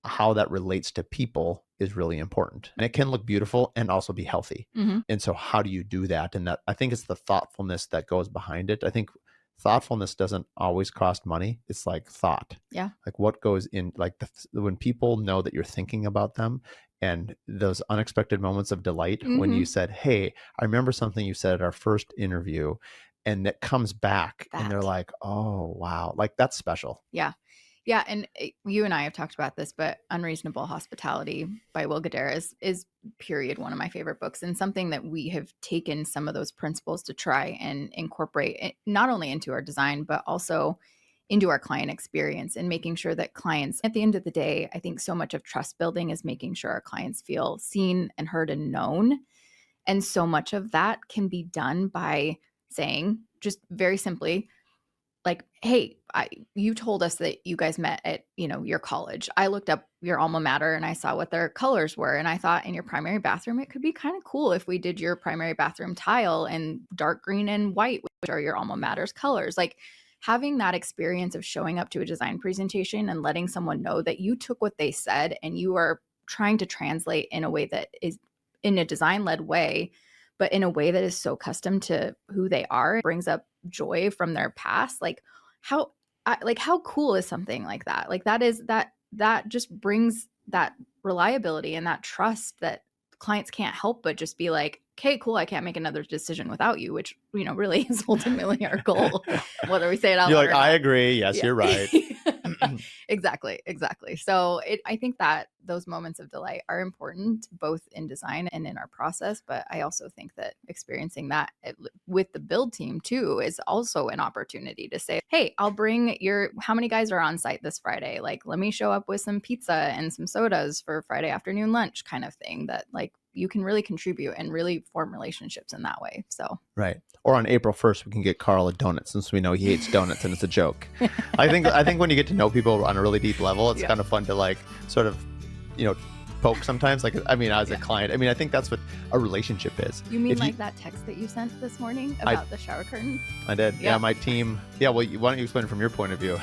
how that relates to people is really important. And it can look beautiful and also be healthy. Mhm. And so how do you do that? And that, I think it's the thoughtfulness that goes behind it. I think thoughtfulness doesn't always cost money. It's like thought. Yeah. Like what goes in, like when people know that you're thinking about them, and those unexpected moments of delight when you Mhm. said, hey, I remember something you said at our first interview, and that comes back and they're That. like, oh, wow. Like that's special. Yeah. Yeah, and you and I have talked about this, but Unreasonable Hospitality by Will Guidara is period one of my favorite books, and something that we have taken some of those principles to try and incorporate it, not only into our design, but also into our client experience and making sure that clients, at the end of the day, I think so much of trust building is making sure our clients feel seen and heard and known. And so much of that can be done by saying, just very simply, like, hey, you told us that you guys met at, your college. I looked up your alma mater and I saw what their colors were. And I thought in your primary bathroom, it could be kind of cool if we did your primary bathroom tile in dark green and white, which are your alma mater's colors. Like having that experience of showing up to a design presentation and letting someone know that you took what they said and you are trying to translate in a way that is in a design-led way, but in a way that is so custom to who they are, brings up joy from their past. Like how cool is something like that? Like that just brings that reliability and that trust that clients can't help but just be like, okay, cool, I can't make another decision without you, which really is ultimately our goal, whether we say it out You're loud like, or I not. agree. Yes, Yeah. you're right. Exactly. So I think that those moments of delight are important both in design and in our process. But I also think that experiencing that with the build team too is also an opportunity to say, hey, I'll bring how many guys are on site this Friday? Like, let me show up with some pizza and some sodas for Friday afternoon lunch kind of thing, that like you can really contribute and really form relationships in that way. So Right. Or on April 1st, we can get Carl a donut since we know he hates donuts and it's a joke. I think when you get to know people on a really deep level, it's kind of fun to like sort of, poke sometimes. Like, I mean, as a client, I think that's what a relationship is. You mean like that text that you sent this morning about the shower curtain? I did. Yeah, my team. Yeah, well, why don't you explain it from your point of view?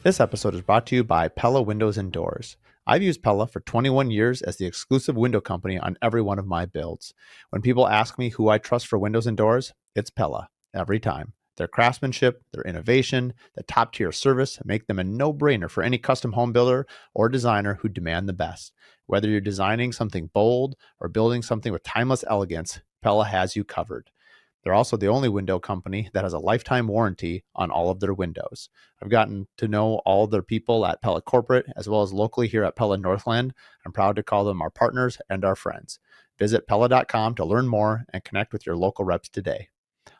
This episode is brought to you by Pella Windows and Doors. I've used Pella for 21 years as the exclusive window company on every one of my builds. When people ask me who I trust for windows and doors, it's Pella, every time. Their craftsmanship, their innovation, the top-tier service make them a no-brainer for any custom home builder or designer who demand the best. Whether you're designing something bold or building something with timeless elegance, Pella has you covered. They're also the only window company that has a lifetime warranty on all of their windows. I've gotten to know all their people at Pella Corporate, as well as locally here at Pella Northland. I'm proud to call them our partners and our friends. Visit Pella.com to learn more and connect with your local reps today.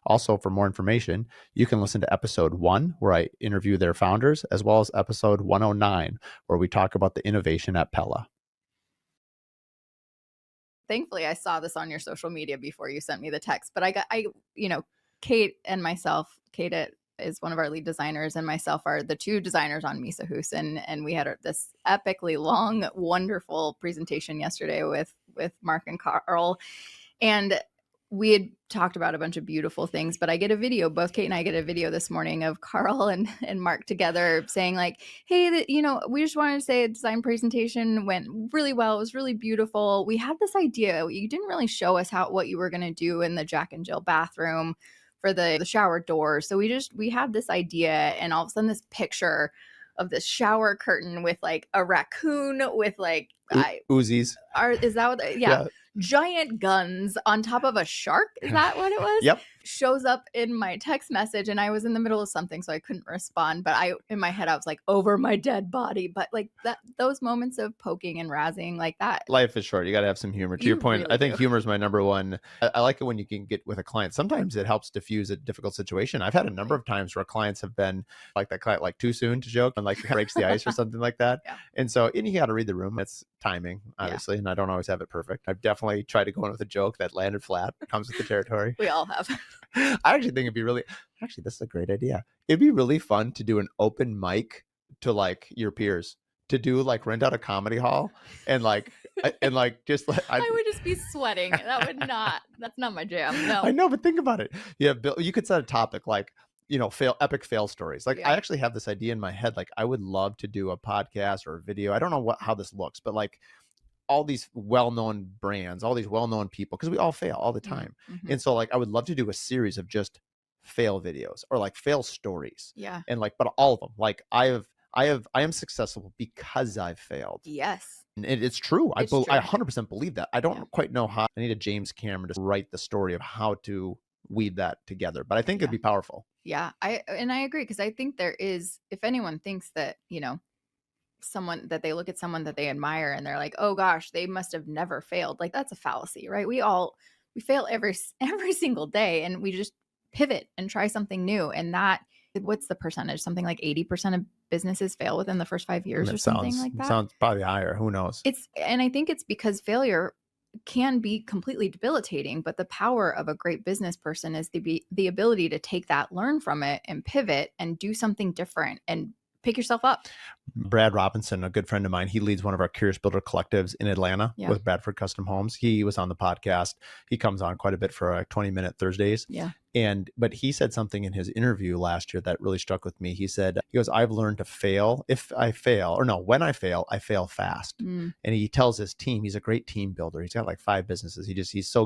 Also, for more information, you can listen to episode 1, where I interview their founders, as well as episode 109, where we talk about the innovation at Pella. Thankfully, I saw this on your social media before you sent me the text, but Kate and myself, is one of our lead designers, and myself are the two designers on Misa Hus, and we had this epically long, wonderful presentation yesterday with Mark and Carl, and we had talked about a bunch of beautiful things, but I get a video, both Kate and I get a video this morning of Carl and Mark together saying like, hey, we just wanted to say a design presentation went really well. It was really beautiful. We had this idea. You didn't really show us what you were going to do in the Jack and Jill bathroom for the shower door. So we had this idea, and all of a sudden this picture of this shower curtain with like a raccoon with like Uzis. Is that what? Yeah. Giant guns on top of a shark. Is that what it was? Yep. Shows up in my text message, and I was in the middle of something, so I couldn't respond. But in my head, I was like, over my dead body. But like those moments of poking and razzing like that. Life is short. You got to have some humor. To your point, really I think humor is my number one. I like it when you can get with a client. Sometimes it helps diffuse a difficult situation. I've had a number of times where clients have been like that client, like too soon to joke and like breaks the ice or something like that. Yeah. And so, you got to read the room. It's timing, obviously, and I don't always have it perfect. I've definitely tried to go in with a joke that landed flat. It comes with the territory. We all have. I actually think this is a great idea. It'd be really fun to do an open mic to like your peers, to do like rent out a comedy hall and like just like I would just be sweating. That's not my jam. No. I know, but think about it. Yeah, you could set a topic like, epic fail stories. Like I actually have this idea in my head. Like I would love to do a podcast or a video. I don't know how this looks, but like all these well-known brands, all these well-known people, because we all fail all the time. Mm-hmm. And so like I would love to do a series of just fail videos or like fail stories. Yeah. And like, but all of them. Like I am successful because I've failed. Yes. And it's true. I 100% believe that. I don't Yeah. quite know how. I need a James Cameron to write the story of how to weave that together, but I think it'd be powerful. Yeah. I agree, because I think there is, if anyone thinks that, someone that they look at someone that they admire and they're like, oh gosh, they must have never failed. Like that's a fallacy, right? We fail every single day, and we just pivot and try something new. And what's the percentage? Something like 80% of businesses fail within the first 5 years or something like that. Sounds probably higher. Who knows? And I think it's because failure can be completely debilitating, but the power of a great business person is the ability to take that, learn from it, and pivot and do something different and pick yourself up. Brad Robinson, a good friend of mine, he leads one of our Curious Builder collectives in Atlanta Yeah. with Bradford Custom Homes. He was on the podcast. He comes on quite a bit for 20-minute Thursdays. Yeah. But he said something in his interview last year that really struck with me. He goes, I've learned to fail. When I fail fast. Mm. And he tells his team, he's a great team builder. He's got like 5 businesses. He's so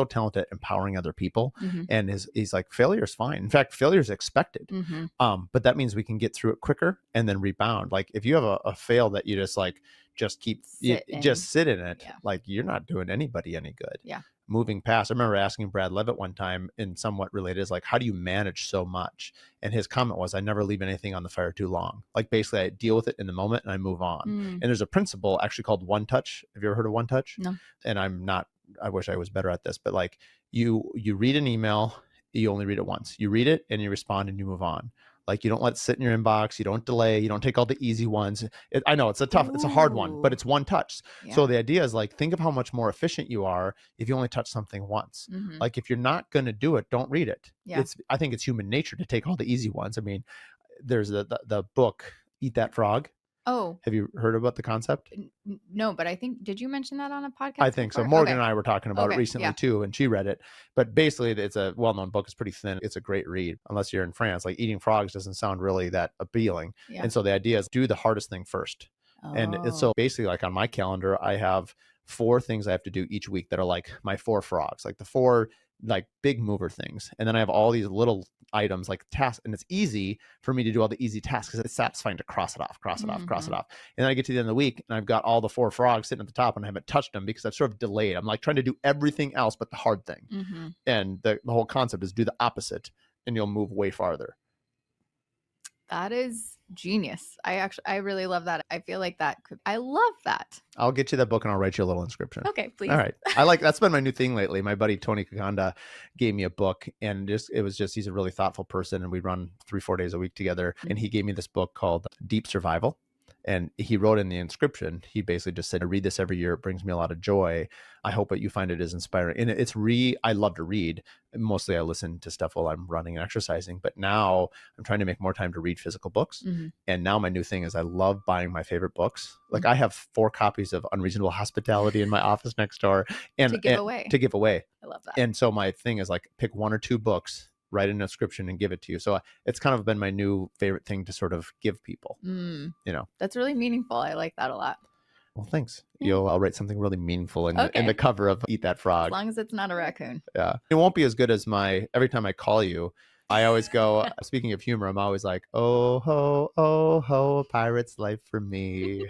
talented at empowering other people. Mm-hmm. And he's like, failure is fine. In fact, failure is expected. Mm-hmm. But that means we can get through it quicker and then rebound. Like if you have a fail that you just sit in it, Yeah. like you're not doing anybody any good. Yeah. Moving past. I remember asking Brad Levitt one time, and somewhat related, is like, how do you manage so much? And his comment was, I never leave anything on the fire too long. Like basically I deal with it in the moment and I move on. And there's a principle actually called one touch. Have you ever heard of one touch? No. And I wish I was better at this, but like you read an email, you only read it once. You read it and you respond and you move on. Like you don't let it sit in your inbox. You don't delay. You don't take all the easy ones. I know it's a hard one, but it's one touch. Yeah. So the idea is like, think of how much more efficient you are if you only touch something once. Mm-hmm. Like if you're not going to do it, don't read it. Yeah. I think it's human nature to take all the easy ones. I mean, there's the book, Eat That Frog. Oh, have you heard about the concept? No, but I think, did you mention that on a podcast? I think before? so. Morgan and I were talking about it recently too, and she read it. But basically, it's a well-known book. It's pretty thin. It's a great read, unless you're in France. Like eating frogs doesn't sound really that appealing. Yeah. And so the idea is do the hardest thing first. Oh. And so basically, like on my calendar, I have 4 things I have to do each week that are like my 4 frogs, like the 4 like big mover things. And then I have all these little items like tasks, and it's easy for me to do all the easy tasks because it's satisfying to cross it off. And then I get to the end of the week and I've got all the 4 frogs sitting at the top and I haven't touched them because I've sort of delayed. I'm like trying to do everything else but the hard thing. Mm-hmm. And the whole concept is do the opposite and you'll move way farther. That is genius. I really love that. I feel like I love that. I'll get you that book and I'll write you a little inscription. Okay, please. All right. That's been my new thing lately. My buddy Tony Kaganda gave me a book, and he's a really thoughtful person, and we run 3-4 days a week together. Mm-hmm. And he gave me this book called Deep Survival. And he wrote in the inscription, he basically just said, I read this every year. It brings me a lot of joy. I hope that you find it is inspiring. And I love to read. Mostly I listen to stuff while I'm running and exercising. But now I'm trying to make more time to read physical books. Mm-hmm. And now my new thing is I love buying my favorite books. Like I have 4 copies of Unreasonable Hospitality in my office next door. And to give away. I love that. And so my thing is like pick 1 or 2 books, write an inscription and give it to you. So it's kind of been my new favorite thing to sort of give people, That's really meaningful. I like that a lot. Well, thanks. I'll write something really meaningful in the cover of Eat That Frog. As long as it's not a raccoon. Yeah. It won't be as good as every time I call you, I always go, speaking of humor, I'm always like, oh ho, a pirate's life for me.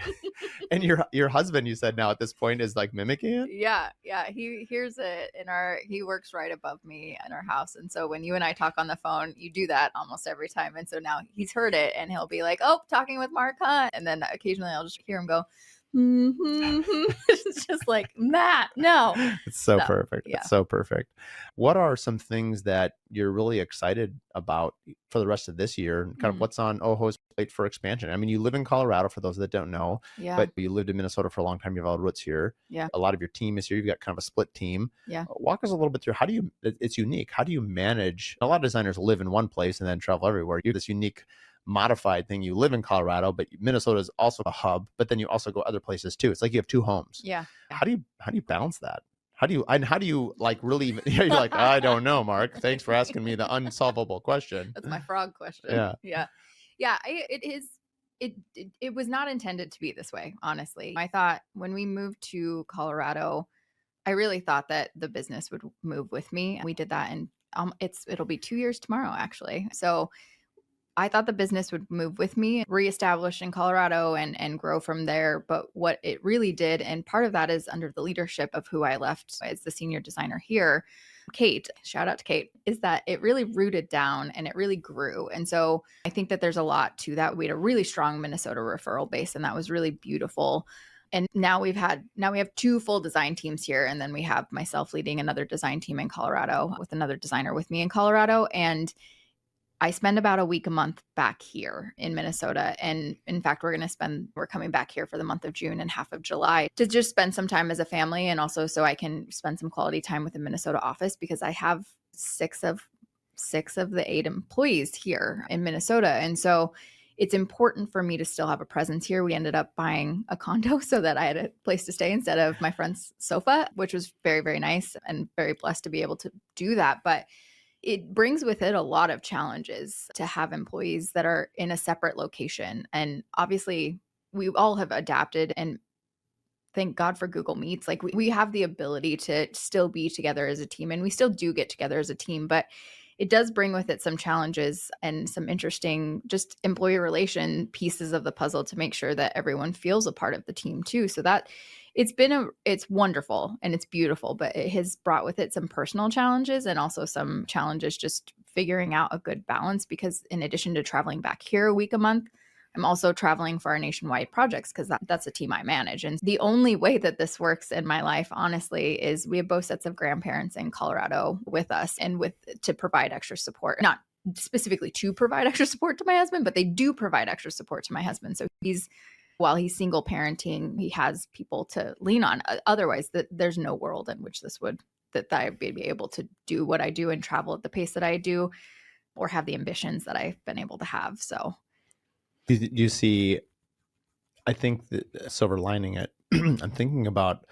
And your husband, you said now at this point, is like mimicking it? Yeah. He hears it he works right above me in our house. And so when you and I talk on the phone, you do that almost every time. And so now he's heard it and he'll be like, oh, talking with Mark Hunt. And then occasionally I'll just hear him go, It's just like, Matt, no. It's so perfect. Yeah. It's so perfect. What are some things that you're really excited about for the rest of this year, and kind of what's on Oho's plate for expansion? I mean, you live in Colorado, for those that don't know, but you lived in Minnesota for a long time. You have all the roots here. Yeah. A lot of your team is here. You've got kind of a split team. Yeah. Walk us a little bit through it's unique. How do you manage? A lot of designers live in one place and then travel everywhere. You're this unique modified thing. You live in Colorado, but Minnesota is also a hub, but then you also go other places too. It's like you have 2 homes. Yeah. How do you balance that? How do you like really, you're like, I don't know, Mark. Thanks for asking me the unsolvable question. That's my frog question. Yeah. It was not intended to be this way, honestly. I thought when we moved to Colorado, I really thought that the business would move with me. We did that, and it'll be 2 years tomorrow, actually. So I thought the business would move with me, reestablish in Colorado and grow from there. But what it really did, and part of that is under the leadership of who I left as the senior designer here, Kate, shout out to Kate, is that it really rooted down and it really grew. And so I think that there's a lot to that. We had a really strong Minnesota referral base, and that was really beautiful. And now we have 2 full design teams here. And then we have myself leading another design team in Colorado with another designer with me in Colorado. And I spend about a week a month back here in Minnesota. And in fact, we're coming back here for the month of June and half of July to just spend some time as a family. And also so I can spend some quality time with the Minnesota office, because I have six of the 8 employees here in Minnesota. And so it's important for me to still have a presence here. We ended up buying a condo so that I had a place to stay instead of my friend's sofa, which was very, very nice and very blessed to be able to do that. But it brings with it a lot of challenges to have employees that are in a separate location. And obviously, we all have adapted, and thank God for Google Meets. Like we have the ability to still be together as a team, and we still do get together as a team, but it does bring with it some challenges and some interesting just employee relation pieces of the puzzle to make sure that everyone feels a part of the team too. So that it's wonderful and it's beautiful, but it has brought with it some personal challenges and also some challenges just figuring out a good balance, because in addition to traveling back here a week a month, I'm also traveling for our nationwide projects, because that's a team I manage. And the only way that this works in my life, honestly, is we have both sets of grandparents in Colorado with us, and to provide extra support, not specifically to provide extra support to my husband, but they do provide extra support to my husband. So while he's single parenting, he has people to lean on. Otherwise, there's no world in which that I'd be able to do what I do and travel at the pace that I do, or have the ambitions that I've been able to have. So You see, I think the silver lining it, I'm thinking about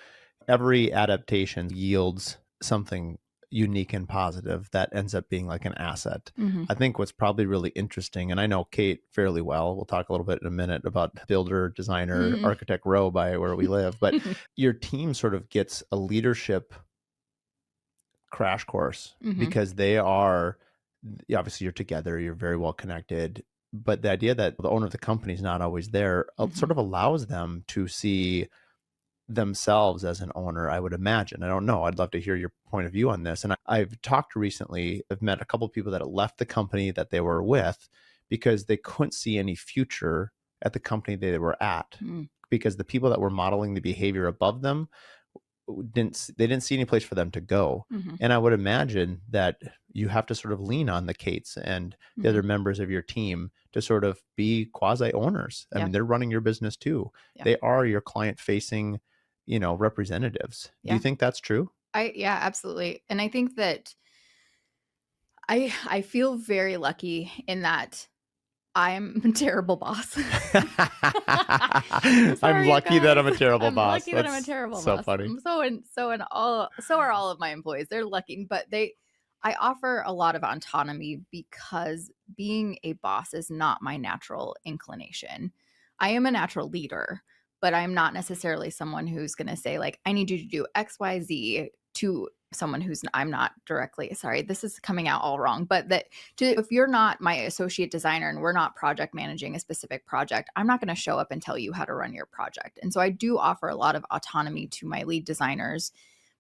every adaptation yields something unique and positive that ends up being like an asset. I think what's probably really interesting, and I know Kate fairly well, we'll talk a little bit in a minute about builder, designer, architect row by where we live, but your team sort of gets a leadership crash course because they are, obviously you're together, you're very well connected, but the idea that the owner of the company is not always there sort of allows them to see themselves as an owner, I would imagine. I don't know. I'd love to hear your point of view on this. And I've talked recently, I've met a couple of people that have left the company that they were with because they couldn't see any future at the company they were at, because the people that were modeling the behavior above them didn't see any place for them to go. And I would imagine that you have to sort of lean on the Kates and the other members of your team to sort of be quasi owners. I mean, they're running your business too. They are your client facing, representatives. Do you think that's true? Yeah, absolutely. And I think that I feel very lucky in that I'm a terrible boss. I'm lucky that I'm a terrible boss. I'm lucky that I'm a terrible so boss. funny. So are all of my employees. They're lucky, but I offer a lot of autonomy because being a boss is not my natural inclination. I am a natural leader, but I'm not necessarily someone who's going to say like, I need you to do X, Y, Z to someone who's I'm not directly, sorry, this is coming out all wrong, but if you're not my associate designer and we're not project managing a specific project, I'm not going to show up and tell you how to run your project. And so I do offer a lot of autonomy to my lead designers.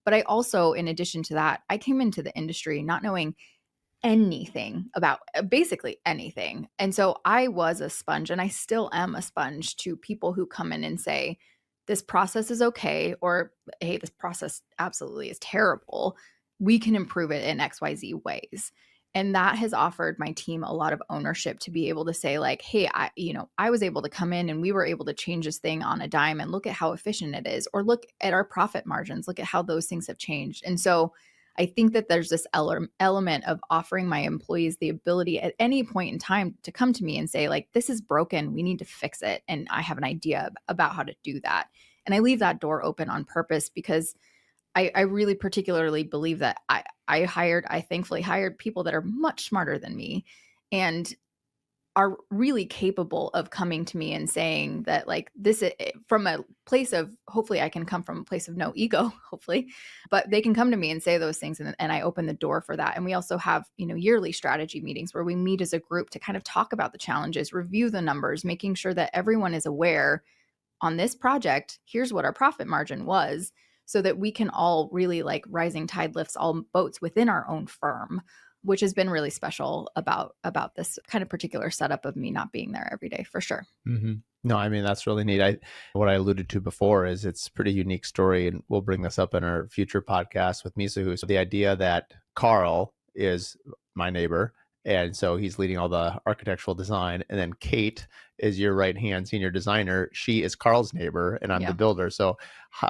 But I also, in addition to that, I came into the industry not knowing anything about basically anything. And so I was a sponge, and I still am a sponge to people who come in and say, this process is okay, or hey, this process absolutely is terrible. We can improve it in XYZ ways. And that has offered my team a lot of ownership to be able to say like, hey, I was able to come in and we were able to change this thing on a dime, and look at how efficient it is, or look at our profit margins, look at how those things have changed. And so I think that there's this element of offering my employees the ability at any point in time to come to me and say like, this is broken, we need to fix it. And I have an idea about how to do that. And I leave that door open on purpose because I really particularly believe that I thankfully hired people that are much smarter than me and are really capable of coming to me and saying that like this is from a place of, hopefully I can come from a place of no ego, hopefully, but they can come to me and say those things, and I open the door for that. And we also have, yearly strategy meetings where we meet as a group to kind of talk about the challenges, review the numbers, making sure that everyone is aware on this project, here's what our profit margin was, so that we can all really like rising tide lifts all boats within our own firm, which has been really special about this kind of particular setup of me not being there every day, for sure. No, I mean, that's really neat. What I alluded to before is it's a pretty unique story, and we'll bring this up in our future podcast with Misahu. So the idea that Carl is my neighbor And so he's leading all the architectural design. And then Kate is your right hand senior designer. She is Carl's neighbor, and I'm the Yeah. builder. So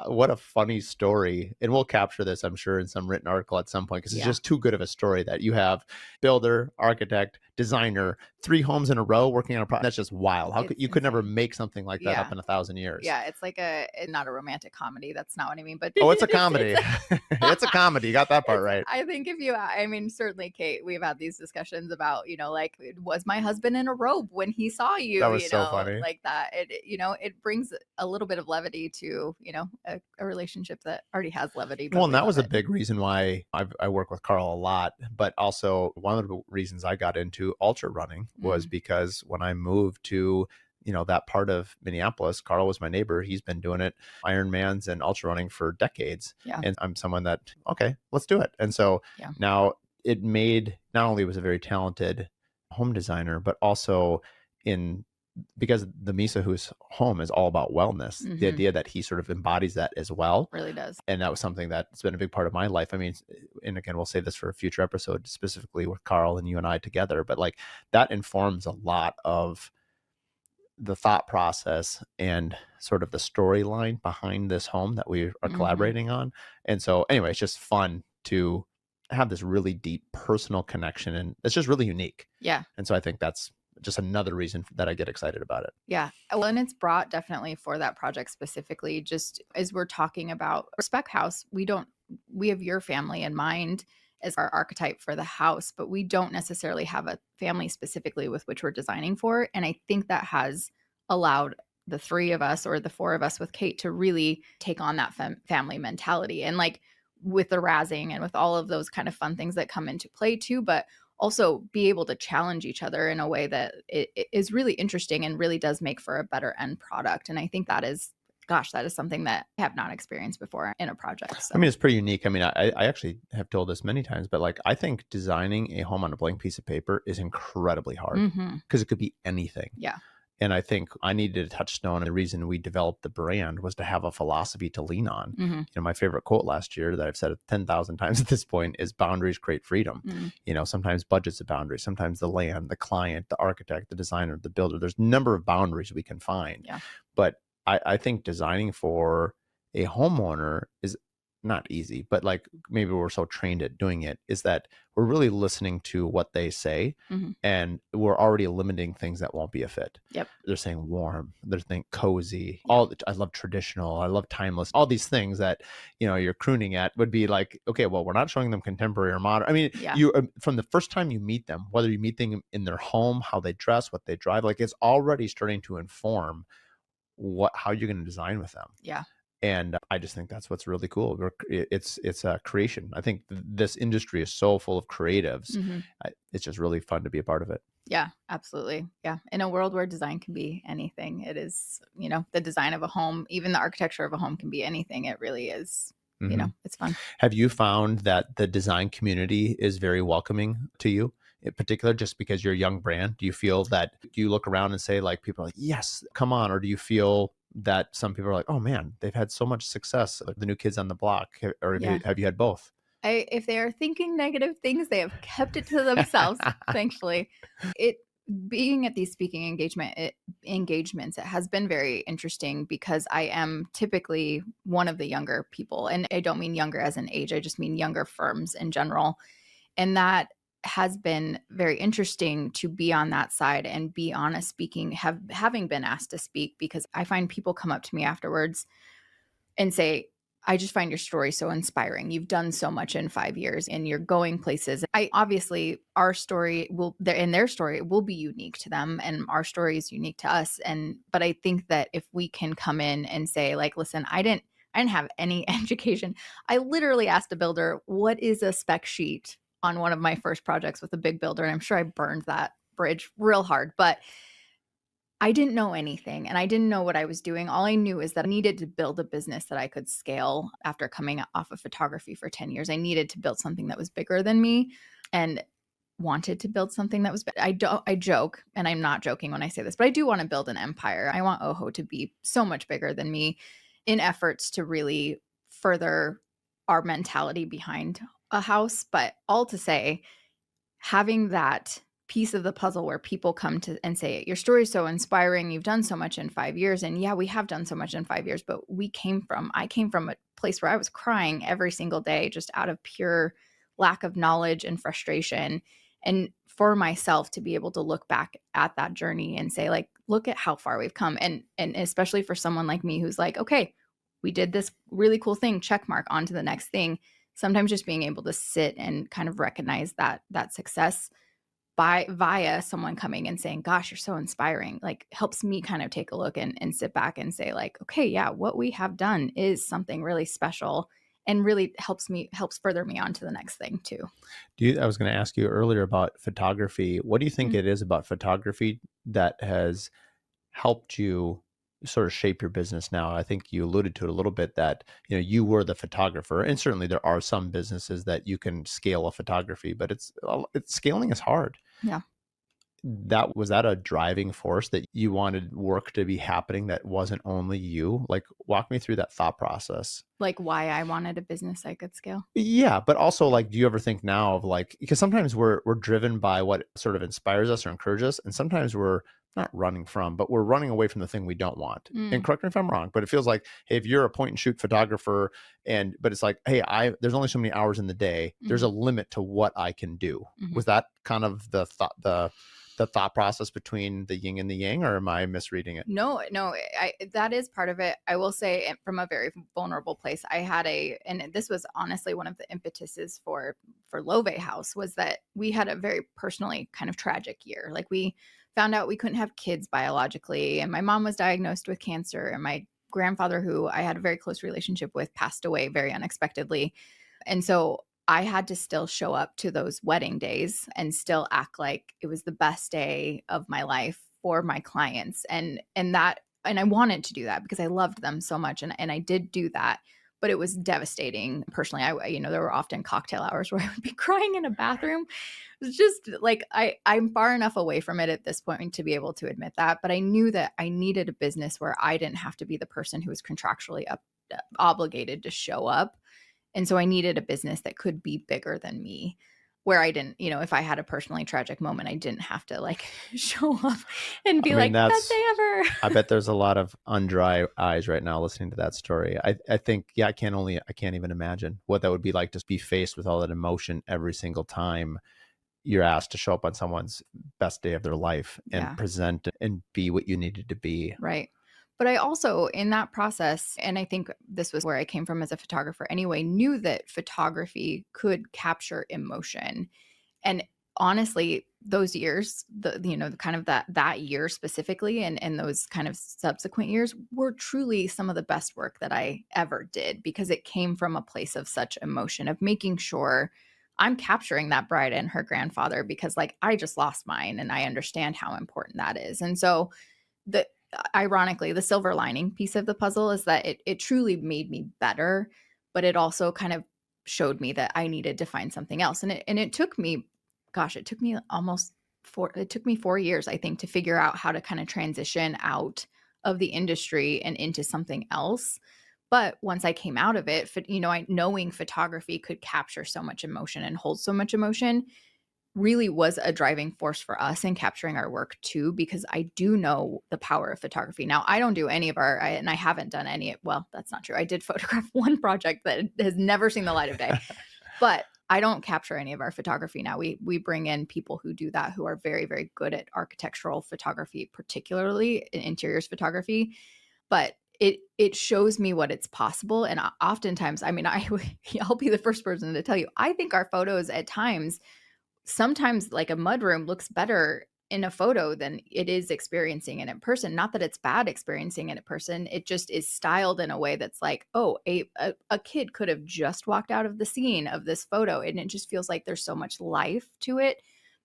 what a funny story. And we'll capture this, I'm sure, in some written article at some point, because it's Yeah. just too good of a story that you have builder, architect, designer, 3 homes in a row working on a project. That's just wild. How could It's you could never insane. make something like that up Yeah. in 1,000 years? Yeah. It's like not a romantic comedy. That's not what I mean, but Oh, it's a it's comedy. It's a comedy. You got that part it's right. I think if you I mean, certainly, Kate, we've had these discussions about, like, was my husband in a robe when he saw That you, was so funny. like that. It brings a little bit of levity to, a relationship that already has levity, Well, but and we that love was a it. big reason why I work with Carl a lot. But also, one of the reasons I got into ultra running was Mm, because when I moved to, that part of Minneapolis, Carl was my neighbor. He's been doing it, Ironmans and ultra running for decades. yeah. And I'm someone that, okay, let's do it. And so Yeah. now it made, not only was a very talented home designer, but also in because the Misa whose home is all about wellness, the Hmm. idea that he sort of embodies that as well. Really does. And that was something that's been a big part of my life. I mean, and again, we'll save this for a future episode, specifically with Carl and you and I together, but like that informs a lot of the thought process and sort of the storyline behind this home that we are Hmm. collaborating on. And so anyway, it's just fun to have this really deep personal connection, and it's just really unique. Yeah. And so I think that's just another reason that I get excited about it. Yeah. Well, and it's brought definitely for that project specifically, just as we're talking about Spec House, we have your family in mind as our archetype for the house, but we don't necessarily have a family specifically with which we're designing for. And I think that has allowed the three of us or the four of us with Kate to really take on that family mentality and like with the razzing and with all of those kind of fun things that come into play too. But also be able to challenge each other in a way that it is really interesting and really does make for a better end product. And I think that is, gosh, that is something that I have not experienced before in a project. I So, mean, it's pretty unique. I mean, I actually have told this many times, but like I think designing a home on a blank piece of paper is incredibly hard hmm, because it could be anything. yeah, And I think I needed a touchstone. And the reason we developed the brand was to have a philosophy to lean on. hmm, My favorite quote last year that I've said 10,000 times at this point is boundaries create freedom. mm, Sometimes budget's a boundary, sometimes the land, the client, the architect, the designer, the builder. There's a number of boundaries we can find. yeah, But I think designing for a homeowner is not easy, but like maybe we're so trained at doing it, is that we're really listening to what they say, hmm, and we're already limiting things that won't be a fit. yep, They're saying warm, they're saying cozy, yeah, I love traditional, I love timeless, all these things that you're crooning at would be like, okay, well, we're not showing them contemporary or modern. I mean, yeah, you from the first time you meet them, whether you meet them in their home, how they dress, what they drive, like it's already starting to inform how you're going to design with them. yeah, And I just think that's what's really cool. It's a creation. I think this industry is so full of creatives. hmm, It's just really fun to be a part of it. yeah, absolutely. Yeah. In a world where design can be anything, it is, the design of a home, even the architecture of a home can be anything. It really is, Hmm. it's fun. Have you found that the design community is very welcoming to you, in particular, just because you're a young brand? Do you feel that? Do you look around and say like people are like, yes, come on, or do you feel that some people are like, oh man, they've had so much success, like the new kids on the block, or Yeah. have you had both? If they are thinking negative things, they have kept it to themselves, thankfully. It being at these speaking engagements, it has been very interesting because I am typically one of the younger people. And I don't mean younger as an age, I just mean younger firms in general. And that has been very interesting to be on that side and be honest speaking, having been asked to speak, because I find people come up to me afterwards and say, I just find your story so inspiring. You've done so much in 5 years and you're going places. I obviously, our story their story will be unique to them and our story is unique to us. But I think that if we can come in and say like, listen, I didn't have any education. I literally asked a builder, what is a spec sheet on one of my first projects with a big builder? And I'm sure I burned that bridge real hard, but I didn't know anything and I didn't know what I was doing. All I knew is that I needed to build a business that I could scale after coming off of photography for 10 years. I needed to build something that was bigger than me and wanted to build something that was I joke, and I'm not joking when I say this, but I do want to build an empire. I want Oho to be so much bigger than me in efforts to really further our mentality behind a house. But all to say, having that piece of the puzzle where people come to and say, your story is so inspiring. You've done so much in 5 years. And yeah, we have done so much in 5 years, but I came from a place where I was crying every single day, just out of pure lack of knowledge and frustration. And for myself to be able to look back at that journey and say, like, look at how far we've come. And especially for someone like me who's like, okay, we did this really cool thing, check mark, on to the next thing. Sometimes just being able to sit and kind of recognize that success via someone coming and saying, gosh, you're so inspiring, like, helps me kind of take a look and sit back and say, like, okay, yeah, what we have done is something really special, and really helps further me on to the next thing too. I was going to ask you earlier about photography. What do you think Mm. it is about photography that has helped you sort of shape your business now? I think you alluded to it a little bit that, you were the photographer, and certainly there are some businesses that you can scale a photography, but it's scaling is hard. Yeah. Was that a driving force that you wanted work to be happening that wasn't only you? Like, walk me through that thought process. Like, why I wanted a business I could scale. Yeah, but also, like, do you ever think now of, like, because sometimes we're driven by what sort of inspires us or encourages us, and sometimes we're not running from, but we're running away from the thing we don't want. And Mm, correct me if I'm wrong, but it feels like, hey, if you're a point and shoot photographer, but it's like, hey, there's only so many hours in the day. There's a mhm, limit to what I can do. mhm. Was that kind of the thought process between the yin and the yang, or am I misreading it? No, no, that is part of it. I will say, from a very vulnerable place, and this was honestly one of the impetuses for Love House, was that we had a very personally kind of tragic year. Like, we found out we couldn't have kids biologically, and my mom was diagnosed with cancer, and my grandfather, who I had a very close relationship with, passed away very unexpectedly. And so I had to still show up to those wedding days and still act like it was the best day of my life for my clients. And I wanted to do that because I loved them so much, and I did do that. But it was devastating personally. There were often cocktail hours where I would be crying in a bathroom. It's just like, I'm far enough away from it at this point to be able to admit that. But I knew that I needed a business where I didn't have to be the person who was contractually obligated to show up. And so I needed a business that could be bigger than me, where I didn't, if I had a personally tragic moment, I didn't have to, like, show up and I be mean, like, best day ever. I bet there's a lot of undry eyes right now listening to that story. I think, yeah, I can't even imagine what that would be like, to be faced with all that emotion every single time you're asked to show up on someone's best day of their life and Yeah. present and be what you needed to be. Right. But I also, in that process, and I think this was where I came from as a photographer anyway, knew that photography could capture emotion. And honestly, those years, the kind of that year specifically, and those kind of subsequent years, were truly some of the best work that I ever did, because it came from a place of such emotion, of making sure I'm capturing that bride and her grandfather, because, like, I just lost mine and I understand how important that is. And so, the ironically, the silver lining piece of the puzzle is that it truly made me better, but it also kind of showed me that I needed to find something else. And it took me, gosh, it took me 4 years, I think, to figure out how to kind of transition out of the industry and into something else. But once I came out of it, knowing photography could capture so much emotion and hold so much emotion, really was a driving force for us in capturing our work too, because I do know the power of photography. Now, I don't do any of and I haven't done any, well, that's not true. I did photograph one project that has never seen the light of day, but I don't capture any of our photography now. We bring in people who do that, who are very, very good at architectural photography, particularly in interiors photography. But it shows me what it's possible. And oftentimes, I mean, I'll be the first person to tell you, I think our photos at times, sometimes, like, a mudroom looks better in a photo than it is experiencing it in person. Not that it's bad experiencing it in person. It just is styled in a way that's like, oh, a kid could have just walked out of the scene of this photo. And it just feels like there's so much life to it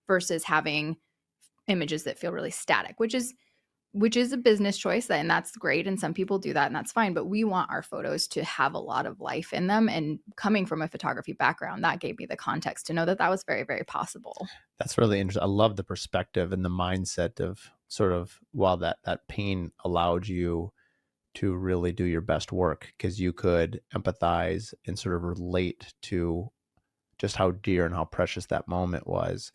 versus having images that feel really static, which is a business choice, and that's great, and some people do that, and that's fine. But we want our photos to have a lot of life in them, and coming from a photography background, that gave me the context to know that that was very, very possible. That's really interesting. I love the perspective and the mindset of, sort of, while that pain allowed you to really do your best work, because you could empathize and sort of relate to just how dear and how precious that moment was.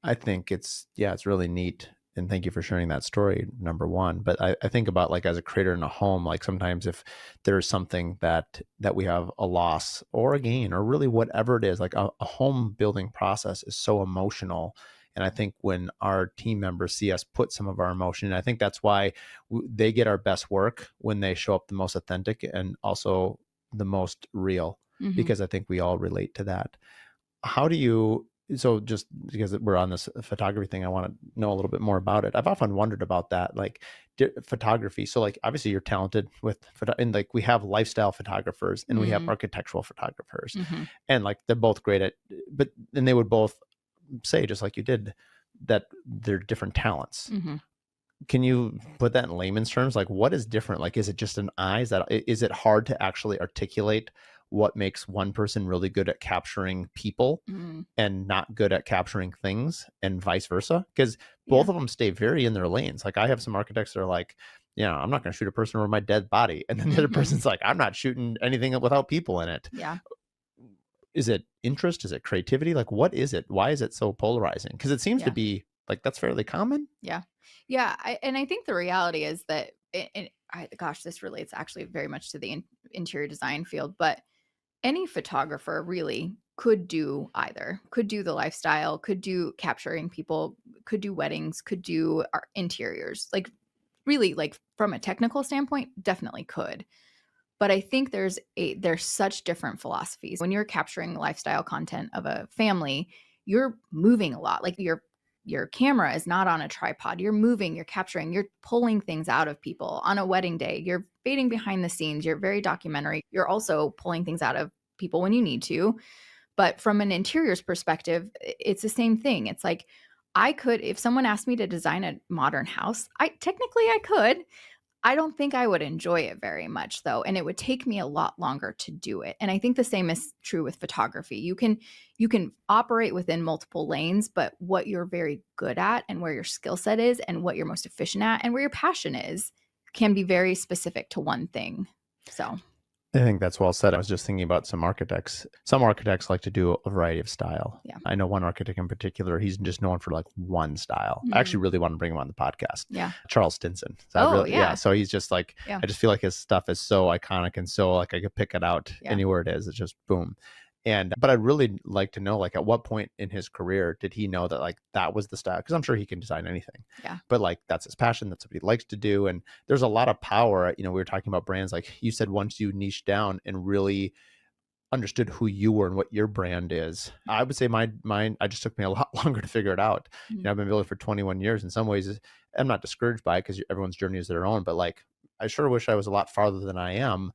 I think it's really neat. And thank you for sharing that story, number one. But I think about like as a creator in a home, like sometimes if there's something that we have a loss or a gain or really whatever it is, like a home building process is so emotional. And I think when our team members see us put some of our emotion, and I think that's why they get our best work when they show up the most authentic and also the most real, Mm-hmm. because I think we all relate to that. How do you, so just because we're on this photography thing, I want to know a little bit more about it. I've often wondered about that, like photography. So like, obviously you're talented with and like we have lifestyle photographers and we have Mm-hmm. architectural photographers, Mm-hmm. and like they're both great at, but then they would both say, just like you did, that they're different talents. Mm-hmm. Can you put that in layman's terms? Like, what is different? Like, is it just an eye? Is it hard to actually articulate what makes one person really good at capturing people Mm-hmm. and not good at capturing things, and vice versa? Because Yeah. both of them stay very in their lanes. Like, I have some architects that are like, yeah, I'm not going to shoot a person over my dead body. And then the other Mm-hmm. person's like, I'm not shooting anything without people in it. Yeah. Is it interest? Is it creativity? Like, what is it? Why is it so polarizing? Because it seems to Yeah. be like that's fairly common. Yeah. Yeah. And I think the reality is that, gosh, this relates actually very much to the interior design field, but any photographer really could do either, could do the lifestyle, could do capturing people, could do weddings, could do our interiors. Like, really, like from a technical standpoint, definitely could. But I think there's such different philosophies. When you're capturing lifestyle content of a family, you're moving a lot. Like your camera is not on a tripod. You're moving, you're capturing, you're pulling things out of people. On a wedding day, you're fading behind the scenes. You're very documentary. You're also pulling things out of people when you need to. But from an interiors perspective, it's the same thing. It's like I could, if someone asked me to design a modern house, I could. I don't think I would enjoy it very much though, and it would take me a lot longer to do it. And I think the same is true with photography. You can operate within multiple lanes, but what you're very good at and where your skill set is and what you're most efficient at and where your passion is can be very specific to one thing. So, I think that's well said. I was just thinking about some architects. Some architects like to do a variety of style. yeah. I know one architect in particular, he's just known for like one style. I Mhm. actually really want to bring him on the podcast. Yeah. Charles Stinson. So Oh, yeah. yeah. So he's just like, Yeah. I just feel like his stuff is so iconic and so like I could pick it out Yeah. anywhere it is. It's just boom. But I'd really like to know, like, at what point in his career did he know that like that was the style? Because I'm sure he can design anything. Yeah. But like that's his passion. That's what he likes to do. And there's a lot of power. You know, we were talking about brands. Like you said, once you niche down and really understood who you were and what your brand is, I would say mine. I just took me a lot longer to figure it out. You Mhm. know, I've been building for 21 years. In some ways, I'm not discouraged by it because everyone's journey is their own. But like, I sure wish I was a lot farther than I am.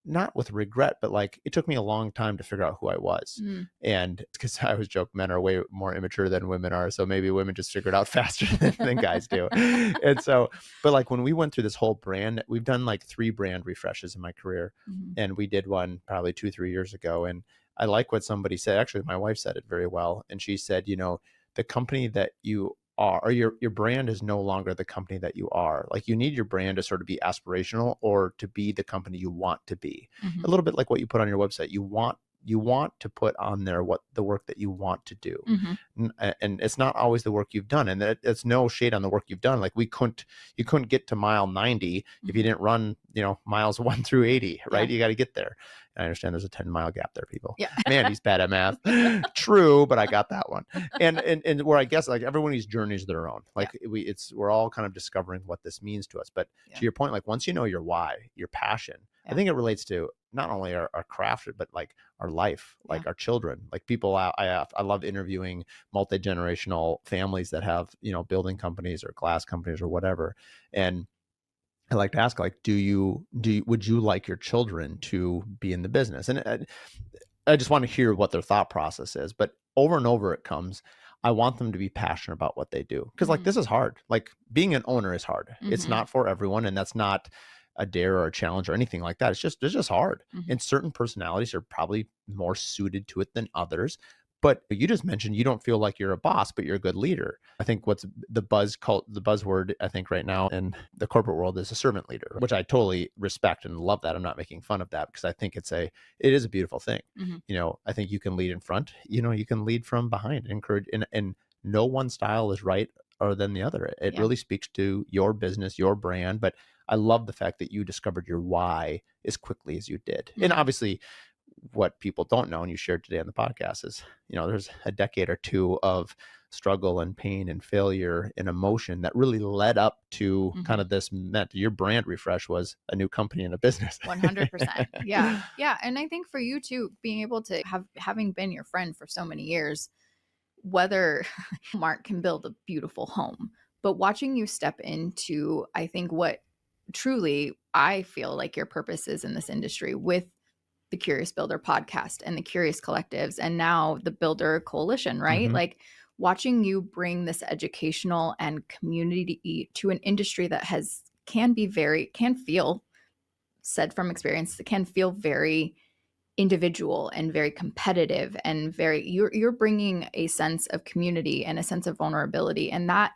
Not with regret, but like it took me a long time to figure out who I was. Mhm. And because I always joke, men are way more immature than women are. So maybe women just figure it out faster than guys do. And so, but like when we went through this whole brand, we've done like 3 brand refreshes in my career. Mhm. And we did one probably 2, 3 years ago. And I like what somebody said. Actually, my wife said it very well. And she said, you know, the company that you are, or your brand is no longer the company that you are. Like you need your brand to sort of be aspirational or to be the company you want to be. A Mhm. little bit like what you put on your website. You want to put on there what the work that you want to do. Mhm. And it's not always the work you've done, and it's no shade on the work you've done. Like you couldn't get to mile 90 if you Mhm. didn't run, you know, miles 1 through 80, right? Yeah. You got to get there. And I understand there's a 10-mile gap there, people. Yeah. Man, he's bad at math. True, but I got that one. And where I guess like everyone's journey is their own. Yeah. Like we're all kind of discovering what this means to us. But Yeah. to your point, like once you know your why, your passion, I Yeah. think it relates to not only our craft, but like our life, like Yeah. our children, like people. I love interviewing multi-generational families that have, you know, building companies or glass companies or whatever. And I like to ask, like, would you like your children to be in the business? And I just want to hear what their thought process is. But over and over it comes, I want them to be passionate about what they do. Because like Mhm. this is hard. Like being an owner is hard. It's Mhm. not for everyone. And that's not a dare or a challenge or anything like that. It's just hard. Mhm. And certain personalities are probably more suited to it than others. But you just mentioned you don't feel like you're a boss, but you're a good leader. I think what's the buzzword, I think right now in the corporate world is a servant leader, which I totally respect and love that. I'm not making fun of that because I think it is a beautiful thing. Mhm. You know, I think you can lead in front, you know, you can lead from behind, encourage and no one style is right or than the other. It Yeah. really speaks to your business, your brand. But I love the fact that you discovered your why as quickly as you did. And Mhm. obviously, what people don't know, and you shared today on the podcast, is, there's a decade or two of struggle and pain and failure and emotion that really led up to kind Mhm. of this meant your brand refresh was a new company and a business. 100%. Yeah. Yeah. And I think for you too, being able to having been your friend for so many years, whether Mark can build a beautiful home, but watching you step into, I think, what truly I feel like your purpose is in this industry with the Curious Builder podcast and the Curious Collectives and now the Builder Coalition, right? Hmm. Like watching you bring this educational and community to an industry that can feel, said from experience, it can feel very individual and very competitive and you're bringing a sense of community and a sense of vulnerability, and that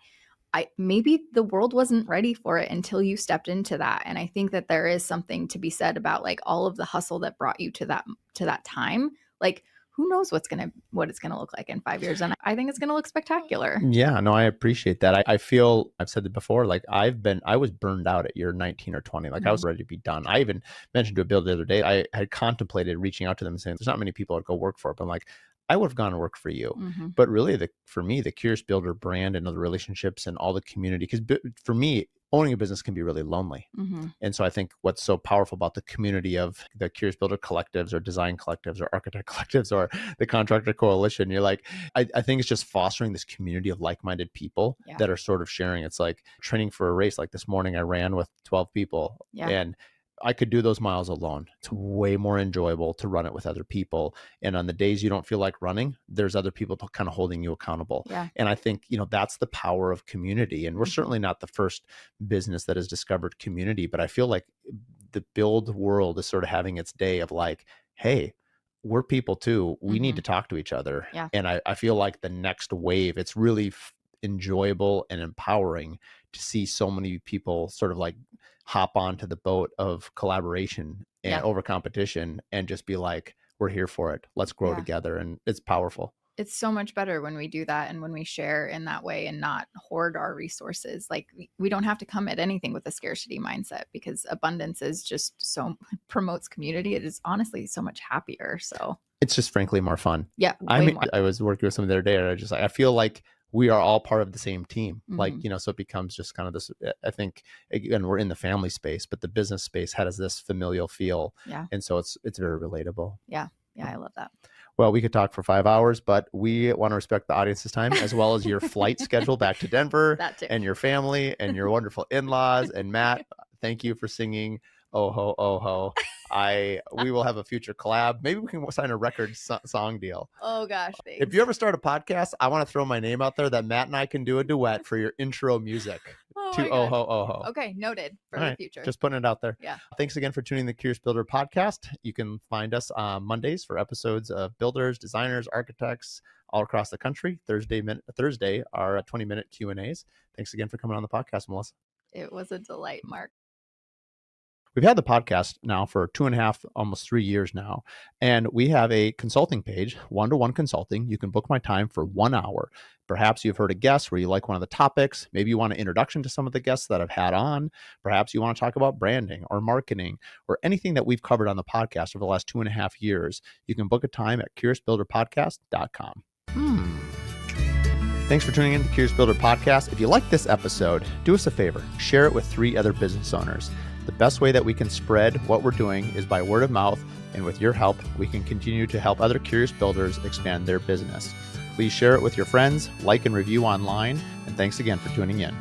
I maybe the world wasn't ready for it until you stepped into that. And I think that there is something to be said about like all of the hustle that brought you to that time. Like who knows what it's gonna look like in 5 years, and I think it's gonna look spectacular. Yeah, no, I appreciate that. I feel I've said it before, like I was burned out at year 19 or 20. Like I Mhm. was ready to be done. I even mentioned to a builder the other day, I had contemplated reaching out to them and saying, there's not many people I'd go work for, but I'm like, I would have gone to work for you. Mhm. But really, for me, the Curious Builder brand and the relationships and all the community, because for me, owning a business can be really lonely. Mhm. And so I think what's so powerful about the community of the Curious Builder collectives or design collectives or architect collectives or the contractor coalition, you're like, I think it's just fostering this community of like-minded people Yeah. that are sort of sharing. It's like training for a race. Like this morning, I ran with 12 people, Yeah. and I could do those miles alone. It's way more enjoyable to run it with other people. And on the days you don't feel like running, there's other people kind of holding you accountable. Yeah. And I think, that's the power of community. And we're Mhm. certainly not the first business that has discovered community, but I feel like the build world is sort of having its day of like, hey, we're people too. We need to Mhm. talk to each other. Yeah. And I feel like the next wave, it's really enjoyable and empowering to see so many people sort of like hop onto the boat of collaboration and Yeah. over competition and just be like, we're here for it. Let's grow Yeah. together. And it's powerful. It's so much better when we do that and when we share in that way and not hoard our resources. Like we don't have to come at anything with a scarcity mindset, because abundance is just so promotes community. It is honestly so much happier. So It's just frankly more fun. yeah, I way mean, more. I was working with somebody the other day, and I feel like we are all part of the same team. Like, Mhm. so it becomes just kind of this, I think, again, we're in the family space, but the business space has this familial feel. Yeah. And so it's very relatable. Yeah. Yeah. I love that. Well, we could talk for 5 hours, but we want to respect the audience's time as well as your flight schedule back to Denver That too. and your family and your wonderful in-laws. And Matt, thank you for singing "Oh Ho, Oh Ho." We will have a future collab. Maybe we can sign a record song deal. Oh gosh, If thanks. you ever start a podcast, I want to throw my name out there that Matt and I can do a duet for your intro music Oh to my "Oh gosh. Ho, Oh Ho." Okay, noted for All the right, future. just putting it out there. Yeah. Thanks again for tuning in the Curious Builder podcast. You can find us on Mondays for episodes of builders, designers, architects all across the country. Thursday are 20-minute Q&As. Thanks again for coming on the podcast, Melissa. It was a delight, Mark. We've had the podcast now for 2.5, almost 3 years now. And we have a consulting page, one-to-one consulting. You can book my time for 1 hour. Perhaps you've heard a guest where you like one of the topics. Maybe you want an introduction to some of the guests that I've had on. Perhaps you want to talk about branding or marketing or anything that we've covered on the podcast over the last 2.5 years. You can book a time at curiousbuilderpodcast.com. Thanks for tuning in to the Curious Builder podcast. If you like this episode, do us a favor, share it with 3 other business owners. The best way that we can spread what we're doing is by word of mouth, and with your help, we can continue to help other curious builders expand their business. Please share it with your friends, like and review online, and thanks again for tuning in.